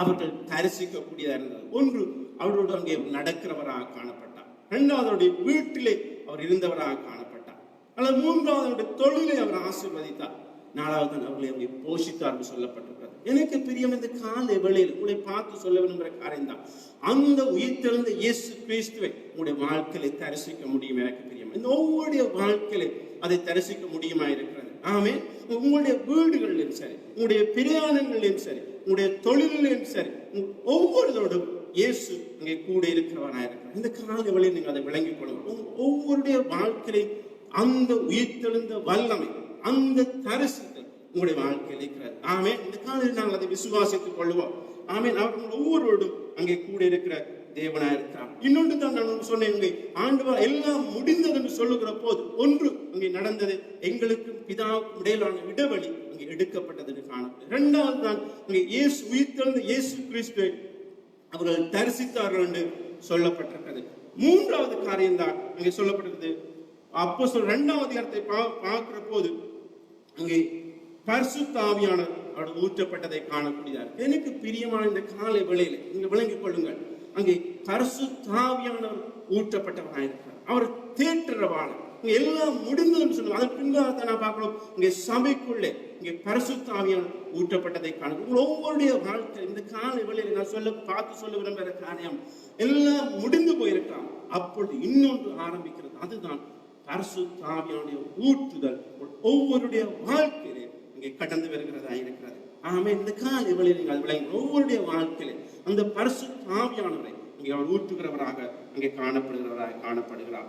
அவர்கள் தரிசிக்கக்கூடியதா இருந்தது. ஒன்று, அவரோடு அங்கே நடக்கிறவராக காணப்பட்டார். 2வது, அவருடைய வீட்டிலே அவர் இருந்தவராக காணப்பட்டார். அல்லது 3வது, அவருடைய தொழிலை அவர் ஆசீர்வதித்தார். 4வது, அவர்களை அங்கே போஷித்தார் என்று சொல்லப்பட்டிருக்கிறது. எனக்கு பிரியம், இந்த கால வேளையில் உங்களை பார்த்து சொல்ல விரும்புகிற காரியம் தான், அந்த உயிர்த்தெழுந்த இயேசு கிறிஸ்துவை உங்களுடைய வாழ்க்கையை தரிசிக்க முடியும். எனக்கு பிரியம், இந்த ஒவ்வொருடைய வாழ்க்கையில அதை தரிசிக்க முடியுமா இருக்கிறது. ஆமென். உங்களுடைய வீடுகளிலும் சரி, உங்களுடைய பிரயாணங்களிலும் சரி, உங்களுடைய தொழிலிலும் சரி, ஒவ்வொருவரோடும் இயேசு அங்கே கூட இருக்கிறவராக இருக்கிறார். இந்த கால வேளையில் நீங்கள் அதை விளங்கிக் கொள்ளுங்கள். ஒவ்வொருடைய வாழ்க்கையை அந்த உயிர்த்தெழுந்த வல்லமை, அந்த தரிசனத்தில் உங்களுடைய வாழ்க்கையில் இருக்கிறது. ஆமென். இந்த காலையில் நாங்கள் அதை விசுவாசித்துக் கொள்வோம். ஆமென். அவர்கள் ஒவ்வொருவரோடும் அங்கே கூட இருக்கிற தேவனா இருக்கிறார். இன்னொன்று தான் நான் சொன்னேன், ஆண்டவர் எல்லாம் முடிந்தது என்று சொல்லுகிற போது ஒன்று அங்கே நடந்தது, எங்களுக்கும் பிதாவுக்கும் இடையிலான இடைவெளி அங்கே எடுக்கப்பட்டது என்று காணப்பட்டது. 2வது தான் அங்கே இயேசு உயிர்த்தெழுந்த இயேசு கிறிஸ்துவை அவர்கள் தரிசித்தார்கள் என்று சொல்லப்பட்டிருக்கிறது. 3வது காரியம் தான் அங்கே சொல்லப்பட்டிருக்கிறது. அப்போஸ்தலர் 2ஆம் அதிகாரத்தை பார்க்கிற போது அங்கே பரிசுத்த ஆவியானவர் அவர் ஊற்றப்பட்டதை காணக்கூடியதார். எனக்கு பிரியமான இந்த காலை வேளையில நீங்க விளங்கிக் கொள்ளுங்கள், அங்கே பரிசுத்த ஆவியானவர் ஊற்றப்பட்டவராயிருக்கிறார். அவர் தேற்றரவாளர். எல்லாம் முடிந்ததுன்னு சொல்லுவோம். அதன் பின்பாக நான் பார்க்கிறோம், இங்கே சபைக்குள்ளே இங்கே பரிசுத்த ஆவியானவர் ஊற்றப்பட்டதை காணும். ஒவ்வொருடைய வாழ்க்கை இந்த காலை வேளையில நான் பார்த்து சொல்ல விரும்புகிற காரியம், எல்லாம் முடிந்து போயிருக்கலாம், அப்பொழுது இன்னொன்று ஆரம்பிக்கிறது. அதுதான் பரிசுத்த ஆவியானுடைய ஊற்றுதல் ஒவ்வொருடைய வாழ்க்கையிலே இங்கே கடந்து வருகிறதா இருக்கிறது. ஆமென். இந்த காலை வேளையில நீங்கள் விளங்கி ஒவ்வொருடைய வாழ்க்கையில அந்த பரிசுத்த ஆவியானவரை இங்கே அவர் ஊற்றுகிறவராக இங்கே காணப்படுகிறார்.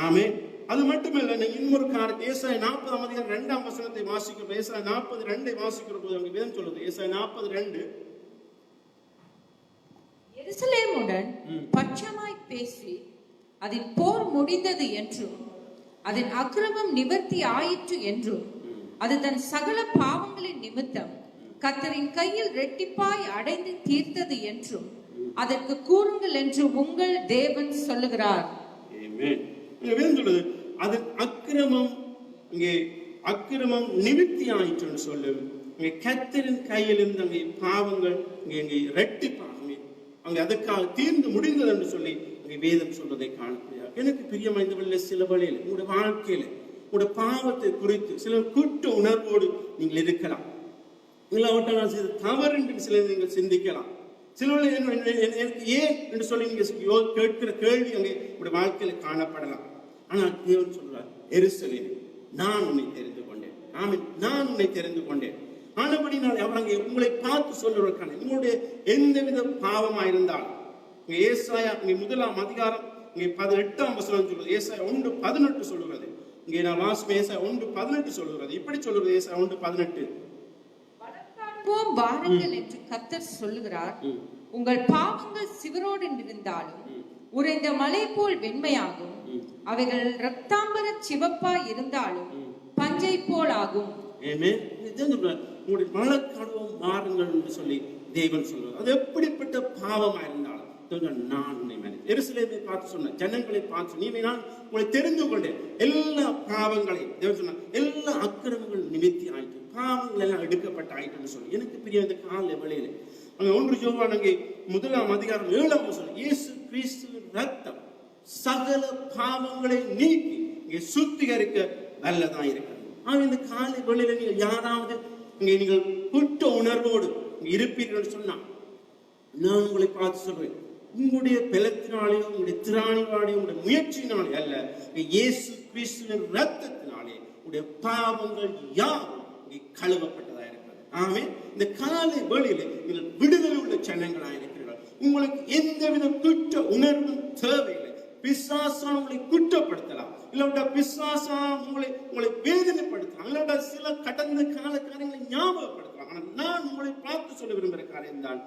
ஆமென். அது மட்டுமல்ல, இன்னொரு காரியத்தை ஏசாயா 40:2 வாசிக்கிறோம். ஏசாயா 40:2 வாசிக்கிற போது அங்கே வேதம் சொல்லுது, ஏசாயா 40:2, எருசலேமுடன் பட்சமாய் பேசி அதன் போர் முடிந்தது என்றும் அதன் அக்கிரமம் நிவர்த்தி ஆயிற்று என்றும் அது தன் சகல பாவங்களின் நிமித்தம் கர்த்தரின் கையில் இரட்டிப்பாய் அடைந்து தீர்த்தது என்றும் அதற்கு கூறுங்கள் என்று உங்கள் தேவன் சொல்லுகிறார். ஆமென். இங்கே வேதம் சொல்லுது, அதன் அக்கிரமம் நிவர்த்தி ஆயிற்று என்று சொல்லு. இங்கே கர்த்தரின் கையில் இருந்து அங்கே பாவங்கள் இங்கே இரட்டிப்பாக அங்கே அதற்காக தீர்ந்து முடிந்தது என்று சொல்லி அங்கே வேதம் சொல்வதை காணக்கூடியது. எனக்கு பிரியமாய்ந்த சில வழியில் உங்களுடைய வாழ்க்கையில உங்களுடைய பாவத்தை குறித்து சில குற்ற உணர்வோடு நீங்கள் இருக்கலாம். இல்லாவிட்டால் நான் செய்த தவறு என்று சில நீங்கள் சிந்திக்கலாம். சில எனக்கு ஏன் என்று சொல்லி நீங்க கேட்கிற கேள்வி அங்கே உங்களுடைய வாழ்க்கையில காணப்படலாம். ஆனால் தேவன் சொல்றார், எருசலேமே நான் உன்னை தெரிந்து கொண்டேன். ஆமென். நான் உன்னை தெரிந்து கொண்டேன். ஆனபடி நான் அவங்க உங்களை பார்த்து சொல்லுவதற்கான உங்களுடைய எந்தவித பாவமா இருந்தாலும் ஏசாயா 1ஆம் அதிகாரம் 18ஆம் வசனம் சொல்லுது. ஏசாயா 1:18 சொல்லுகிறது, இங்கே நான் வாசிப்பேன். ஏசாயா 1:18 சொல்லுகிறது. இப்படி சொல்லுகிறது ஏசாயா 1:18. வழக்காடுவோம் வாருங்கள் என்று கர்த்தர் சொல்லுகிறார். உங்கள் பாவங்கள் சிவரோடு இருந்தாலும் உறைந்த மலை போல் வெண்மையாகும். அவைகள் ரத்தாம்பர சிவப்பாய் இருந்தாலும் பஞ்சை போல் ஆகும். உங்களுடைய வழக்காடுவோம் வாருங்கள் என்று சொல்லி தேவன் சொல்லுவார். அது எப்படிப்பட்ட பாவமா இருந்தாலும் நான் எருசலேமை பார்த்து சொன்ன ஜனங்களை பார்த்து நீ நான் உங்களை தெரிந்து கொண்டேன். எல்லா பாவங்களையும் தேவன் சொன்ன எல்லா அக்கிரமங்கள் நிமித்தி ஆயிட்டு பாவங்கள் எல்லாம் எடுக்கப்பட்ட ஆயிட்டுன்னு சொல்லி எனக்கு பிரிய இந்த கால வேளையில அங்க 1 யோவான் அங்கே 1:7 சொல்லி இயேசு கிறிஸ்துவின் ரத்தம் சகல பாவங்களை நீக்கி இங்கே சுத்திகரிக்க நல்லதா இருக்கிறது. இந்த காலை வேளையில நீங்கள் யாராவது இங்கே நீங்கள் குற்ற உணர்வோடு இருப்பீர்கள் சொன்னா நான் உங்களை பார்த்து சொல்றேன், உங்களுடைய பலத்தினாலேயோ உங்களுடைய திராணினாலேயோ உங்களுடைய முயற்சியினாலே அல்ல, இயேசு கிறிஸ்துவின் ரத்தத்தினாலே உங்களுடைய பாவங்கள் யாவும் கழுவப்பட்டதா இருக்கிறது. ஆமே. இந்த காலை வேளையிலே நீங்கள் விடுதலை உள்ள ஜனங்களாக இருக்கிறீர்கள். உங்களுக்கு எந்தவித குற்ற உணர்வும் தேவையில்லை. பிசாசான உங்களை குற்றப்படுத்தலாம், இல்லாவிட்டா பிசாசான உங்களை வேதனைப்படுத்தலாம், இல்லாவிட்டா சில கடந்த கால காரியங்களை ஞாபகப்படுத்தலாம். ஆனால் நான் உங்களை பார்த்து சொல்ல விரும்புகிற காரியம் தான்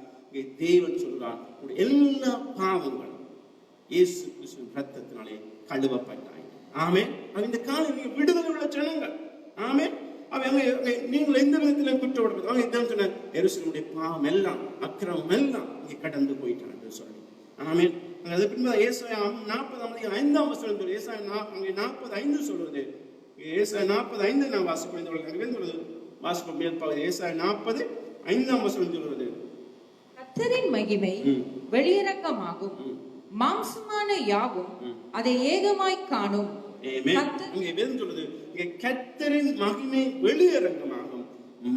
தேவன் சொல்றான், எல்லா பாவங்களும் இயேசு கிறிஸ்துவின் ரத்தத்தினாலே கழுவப்பட்டாய். ஆமே. இந்த காலம் நீங்க விடுதலை உள்ள ஜனங்கள். ஆமே. நீங்கள் எந்த விதத்திலும் குற்றப்படுறது அவங்க இதான் சொன்ன எருசலேமுடைய பாவம் எல்லாம் அக்கிரமம் எல்லாம் இங்கே கடந்து போயிட்டான் சொல்லி. ஆமே. அது பின்பு ஏசாயா 40:5 ஏசாயா 45 சொல்றது. ஏசாயா 45 நான் வாசிப்பேன். வாசிப்போம் மேல் பகுதி. ஏசாயா 40:5 சொல்றது, கர்த்தரின் மகிமை வெளியரங்கமாகும், மாம்சமான யாவும் அதை ஏகமாய் காணும். சொல்றது கர்த்தரின் மகிமை வெளியரங்கமாகும்,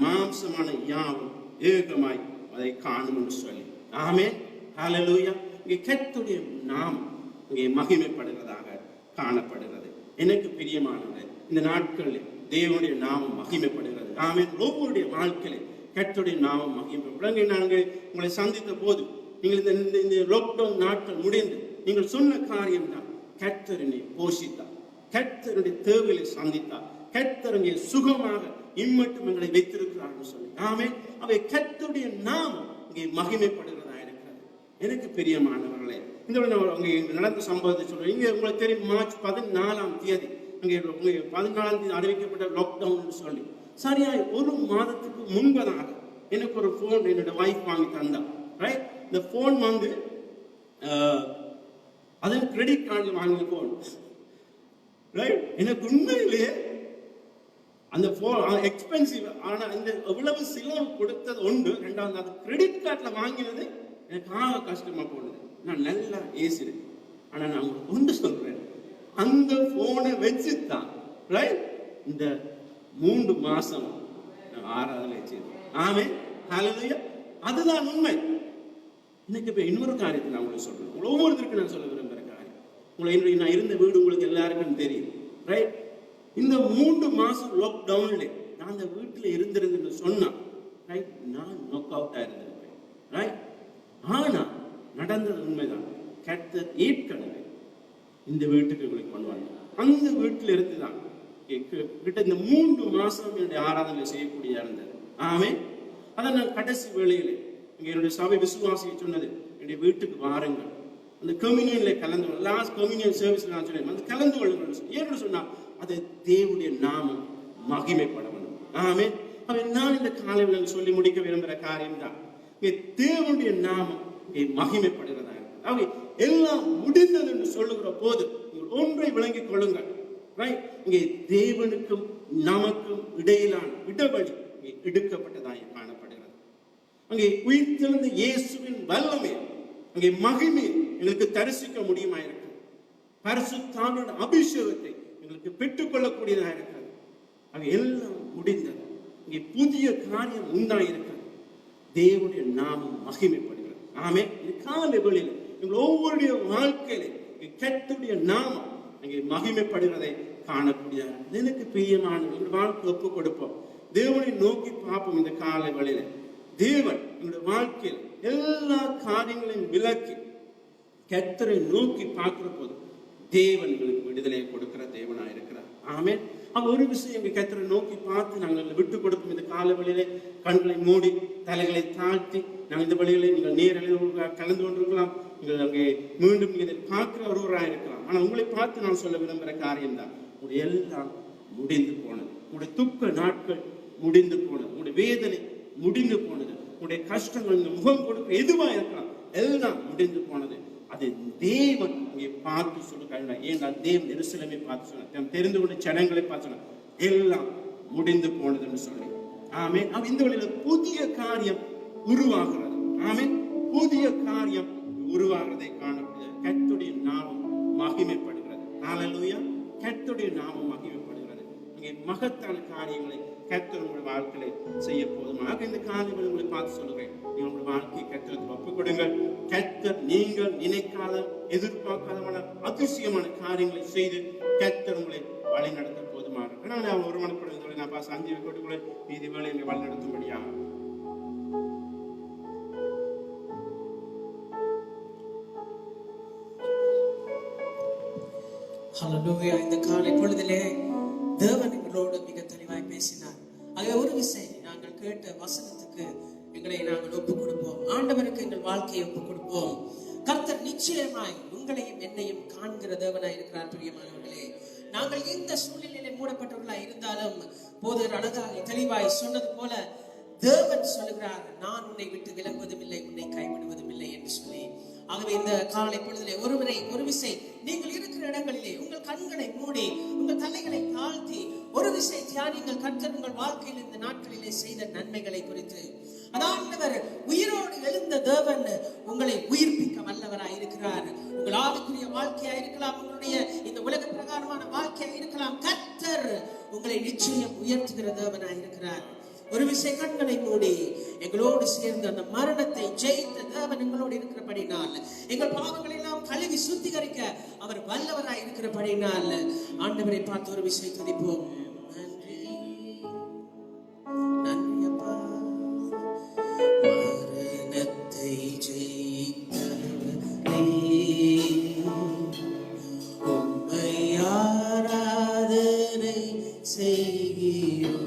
மாம்சமான யாவும் ஏகமாய் அதை காணும் என்று சொல்லி. ஆமென். ஹல்லேலூயா. இங்கே கர்த்தருடைய நாமம் இங்கே மகிமைப்படுகிறதாக காணப்படுகிறது. எனக்கு பிரியமானது இந்த நாட்களில் தேவனுடைய நாமம் மகிமைப்படுகிறது. ஆமென். ஒவ்வொருடைய வாழ்க்கையில கர்த்தருடைய நாமம் மகிமைப்படும். நாங்கள் உங்களை சந்தித்த போது நீங்கள் இந்த லாக்டவுன் நாட்கள் முடிந்து நீங்கள் சொன்ன காரியம் தான், கர்த்தரனை போஷித்தார், கர்த்தருடைய தேவையை சந்தித்தார், கர்த்தரனை சுகமாக இம்மட்டும் எங்களை வைத்திருக்கிறார்கள் சொல்லி. ஆமென். அவை கர்த்தருடைய நாமம் இங்கே மகிமைப்படுகிறதா இருக்கிறது. எனக்கு பிரியமானவர்களே, இந்த அங்கே நடந்த சம்பவத்தை சொல்றேன். இங்க உங்களுக்கு தெரியும், மார்ச் 14 அங்கே 14 அறிவிக்கப்பட்ட லாக்டவுன் சொல்லி சரியாய் 1 மாதத்துக்கு முன்பதாக எனக்கு ஒரு போன் என்னோட வைஃப் வாங்கி தந்தா. ரைட். இந்த போன் வந்து அதன் கிரெடிட் கார்டில் வாங்கின போன். ரைட். எனக்கு உண்மையிலேயே அந்த போன் எக்ஸ்பென்சிவ், ஆனா இந்த எவ்வளவு செலவு கொடுத்தது உண்டு. ரெண்டாவது அது கிரெடிட் கார்டில் வாங்கினது எனக்கு கஷ்டமா போனது. நான் நல்லா ஏசிறேன். ஆனா நான் ஒன்று சொல்றேன், அந்த போனை வச்சுதான் ரைட் இந்த 3 மாசம் ஆராதனை செய்தோம். ஆமென். ஹல்லேலூயா. அதுதான் உண்மை. இன்னைக்கு இப்ப இன்னொரு காரியத்தை நான் உங்களுக்கு சொல்றேன். ஒவ்வொருத்தருக்கு நான் சொல்ல விரும்புகிற காரியம், உங்களை நான் இருந்த வீடு உங்களுக்கு எல்லாருக்கும் தெரியும். ரைட். இந்த 3 மாசம் லாக்டவுன்ல நான் அந்த வீட்டுல இருந்திருந்து சொன்னா ரைட், நான் நாக் அவுட் ஆயிருந்திருப்பேன். ரைட். ஆனா நடந்தது உண்மைதான். கர்த்தர் ஏற்கனவே இந்த வீட்டுக்கு உங்களை கொண்டு வந்தார். அந்த வீட்டுல இருந்துதான் கிட்ட இந்த 3 மாசம் என்னுடைய ஆராதனை செய்யக்கூடிய இருந்தது. ஆமென். அதை நான் கடைசி வேளையில என்னுடைய சபை விசுவாசியை சொன்னது, என்னுடைய வீட்டுக்கு வாருங்கள், அந்த கம்யூனியன்ல கலந்து லாஸ்ட் கம்யூனியன் சர்வீஸ்ல நான் சொன்னேன், அந்த கலந்து கொள்ளுங்கள். ஏன்னு சொன்னா அது தேவனுடைய நாமம் மகிமைப்பட வேண்டும். ஆமென். அவன் நான் இந்த காலையில் சொல்லி முடிக்க விரும்புகிற காரியம் தான், தேவனுடைய நாமம் மகிமைப்படுகிறதா இருக்கு. அவை எல்லாம் முடிந்தது என்று சொல்லுகிற போது ஒன்றை விளங்கிக் கொள்ளுங்கள். இங்கே தேவனுக்கும் நமக்கும் இடையிலான இடைவெளி எடுக்கப்பட்டதாக காணப்படுகிறது. அங்கே உயிர்த்தெழுந்த இயேசுவின் வல்லமை, அங்கே மகிமை எங்களுக்கு தரிசிக்க முடியுமா இருக்கு. பரிசுத்தாவின் அபிஷேகத்தை எங்களுக்கு பெற்றுக்கொள்ளக்கூடியதாக இருக்கிறது. அங்கே எல்லாம் முடிந்தது. இங்கே புதிய காரியம் உண்டாயிருக்கிறது. தேவனுடைய நாமம் மகிமைப்படுகிறது. ஆமே. இந்த காலை வேளையில எங்கள் ஒவ்வொருடைய வாழ்க்கையில கர்த்தருடைய நாமம் அங்கே மகிமைப்படுகிறதை காணக்கூடிய எனக்கு பிரியமான வாழ்க்கை ஒப்பு கொடுப்போம். தேவனை நோக்கி பார்ப்போம். இந்த காலை வேளையில தேவன் எங்களுடைய வாழ்க்கையில் எல்லா காரியங்களையும் விலக்கி கர்த்தரை நோக்கி பார்க்கிற போது தேவன் எங்களுக்கு விடுதலையை கொடுக்கிற தேவனா இருக்கிறார். ஆமென். அவன் ஒரு விஷயம் எங்க கர்த்தரை நோக்கி பார்த்து நாங்கள் விட்டு கொடுக்கும் இந்த கால வழியிலே கண்களை மூடி தலைகளை தாழ்த்தி நாங்கள் இந்த வழியிலே நீங்கள் நேரில் கலந்து கொண்டிருக்கலாம். நீங்கள் அங்கே மீண்டும் இதை பார்க்கிற ஒருவராக இருக்கலாம். ஆனால் உங்களை பார்த்து நான் சொல்ல விரும்புகிற காரியம் தான், உங்களுடைய எல்லாம் முடிந்து போனது. உங்களுடைய துக்க நாட்கள் முடிந்து போனது. உங்களுடைய வேதனை முடிந்து போனது. உங்களுடைய கஷ்டங்கள், இந்த முகம் கொடுக்க எதுவா இருக்கலாம், எல்லாம் முடிந்து போனது. அது தேவன் இங்கே பார்த்து சொல்லுங்க. ஏன்னா தேவன் எருசலேமை பார்த்து சொன்னார், தெரிந்து கொண்ட ஜனங்களை பார்த்து சொன்னார், எல்லாம் முடிந்து போனதுன்னு சொல்லி. ஆமென். இந்த வழியில புதிய காரியம் உருவாகிறது. ஆமென். புதிய காரியம் உருவாகிறதை காணக்கூடிய கர்த்தருடைய நாமம் மகிமைப்படுகிறது. ஹல்லேலூயா. கர்த்தருடைய நாமம் மகிமைப்படுகிறது. இங்கே மகத்தான காரியங்களை கர்த்தர் உங்களுடைய வாழ்க்கையில செய்ய போதுமாக இந்த காரியங்களை உங்களை பார்த்து சொல்லுகிறேன். நீங்கள் உங்களுடைய வாழ்க்கையை கர்த்தருக்கு ஒப்புக் கொடுங்கள். கர்த்தர் நீங்கள் நினைக்காத எதிர்பார்க்காதமான அதிசயமான காரியங்களை செய்து கர்த்தர் உங்களை வழி நடத்த போதுமாக. அதனால அவன் ஒருமனப்படுவதை நான் பாச 5 கோட்டுக்குள்ள மீதி வேலை என்னை வழி நடத்தும்படியாக. ஹல்லேலூயா. இந்த காலை பொழுதிலே தேவன் எங்களோடு மிக தெளிவாய் பேசினார். ஆகவே ஒரு விஷயம், நாங்கள் கேட்ட வசனத்துக்கு எங்களை நாங்கள் ஒப்புக் கொடுப்போம். ஆண்டவருக்கு எங்கள் வாழ்க்கையை ஒப்புக் கொடுப்போம். கர்த்தர் நிச்சயமாய் உங்களையும் என்னையும் காண்கிற தேவனாய் இருக்கிறார். பிரியமானவர்களே, நாங்கள் எந்த சூழ்நிலையிலே மூடப்பட்டவர்களாய் இருந்தாலும் போதர் அழகாக தெளிவாய் சொன்னது போல தேவன் சொல்லுகிறார், நான் உன்னை விட்டு விலகுவதும் இல்லை, உன்னை கைவிடுவதும் இல்லை என்று சொல்லி. ஆகவே இந்த காலை பொழுதிலே ஒரு விசை நீங்கள் இருக்கிற இடங்களிலே உங்கள் கண்களை மூடி உங்கள் தலைகளை தாழ்த்தி ஒரு விசை தியானிங்கள். கர்த்தர் உங்கள் வாழ்க்கையில் இந்த நாட்களிலே செய்த நன்மைகளை குறித்து. அதாவது உயிரோடு எழுந்த தேவன் உங்களை உயிர்ப்பிக்க வல்லவராய் இருக்கிறார். உங்கள் ஆவிக்குரிய வாழ்க்கையா இருக்கலாம், உங்களுடைய இந்த உலக பிரகாரமான வாழ்க்கையா இருக்கலாம். கர்த்தர் உங்களை நிச்சயம் உயர்த்துகிற தேவனாய் இருக்கிறார். ஒரு விசை கண்களை மூடி எங்களோடு சேர்ந்து அந்த மரணத்தை ஜெயித்த தேவன் எங்களோடு இருக்கிறபடினால், எங்கள் பாவங்களை எல்லாம் கழுவி சுத்திகரிக்க அவர் வல்லவராய் இருக்கிறபடினால் ஆண்டவரை பார்த்து ஒரு விசை துதிப்போம். நன்றி நன்றி அப்பா. மரணத்தை ஜெயித்தவரே, உம்மை ஆராதனை செய்கிறோம்.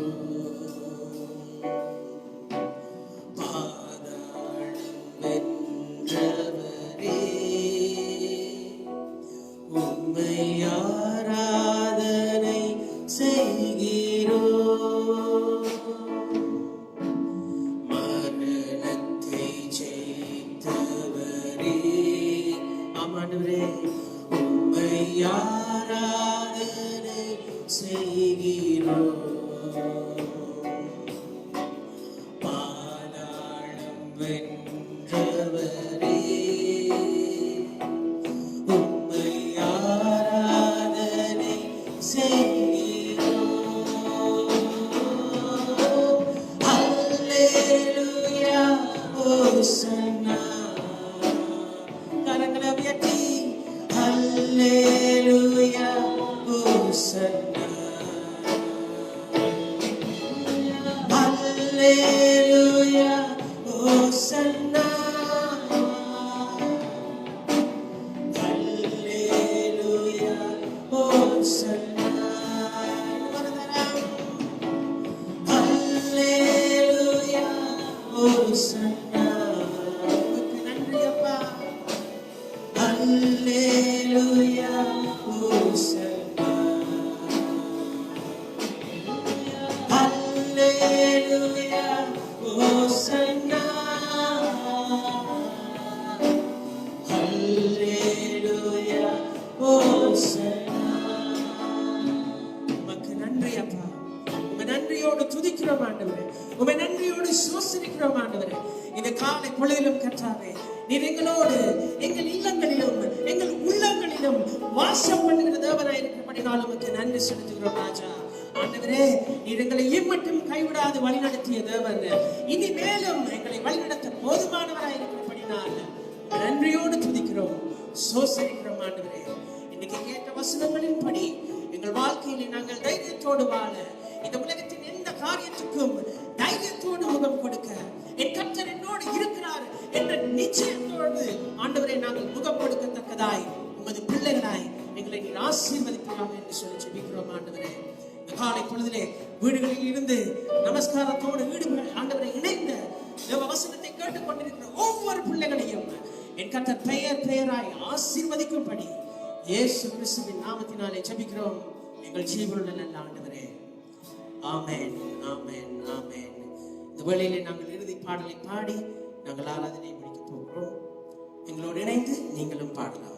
இவர்களை நீர் ஆசீர்வதிப்பீராக என்று சொல்லி ஜெபிக்கிறோம் ஆண்டவரே. இந்த காலை பொழுதிலே வீடுகளில் இருந்து நமஸ்காரத்தோடு ஆண்டவரை இணைந்த தேவ வசனத்தை கேட்டுக் கொண்டிருக்கிற ஒவ்வொரு பிள்ளைகளையும் என் கர்த்தர் பெயராய் ஆசீர்வதிக்கும்படி இயேசு கிறிஸ்துவின் நாமத்தினாலே ஜெபிக்கிறோம் எங்கள் ஜீவனுள்ள நல்ல ஆண்டவரே. ஆமென், ஆமென், ஆமென். இந்த வேளையிலே நாங்கள் இறுதி பாடலை பாடி நாங்கள் ஆராதனை முடிக்க போகிறோம். எங்களோடு இணைந்து நீங்களும் பாடலாம்.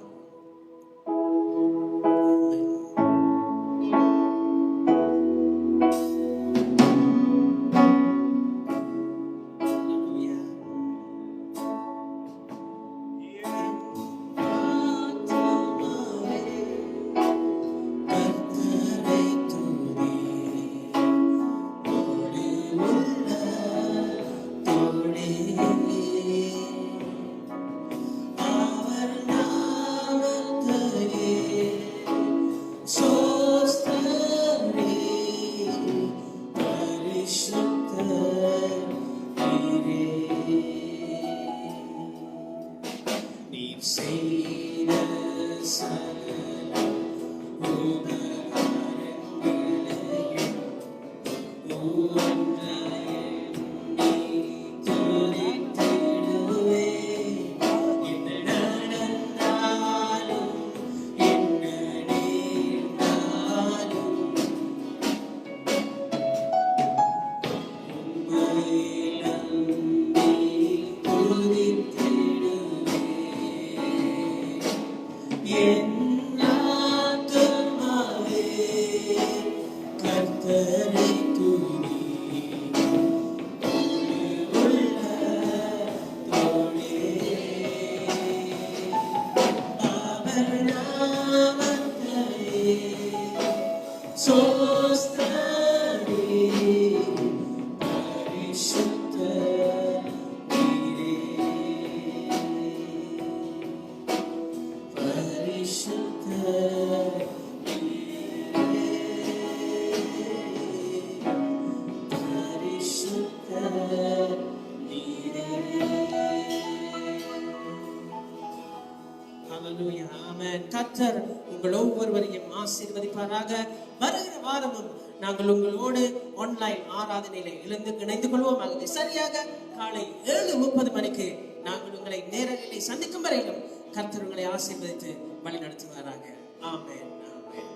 கர்த்தர் உங்கள் ஒவ்வொருவரையும் ஆசீர்வதிப்பாராக. வருகிற வாரமும் நாங்கள் உங்களோடு ஆன்லைன் ஆராதனையில இணைந்து கொள்வோம். ஆகவே சரியாக காலை 7:30 மணிக்கு நாங்கள் உங்களை நேரடியில் சந்திக்கும் வரையிலும் கர்த்தர் உங்களை ஆசீர்வதித்து வழி நடத்துவாராக. ஆமென், ஆமென்.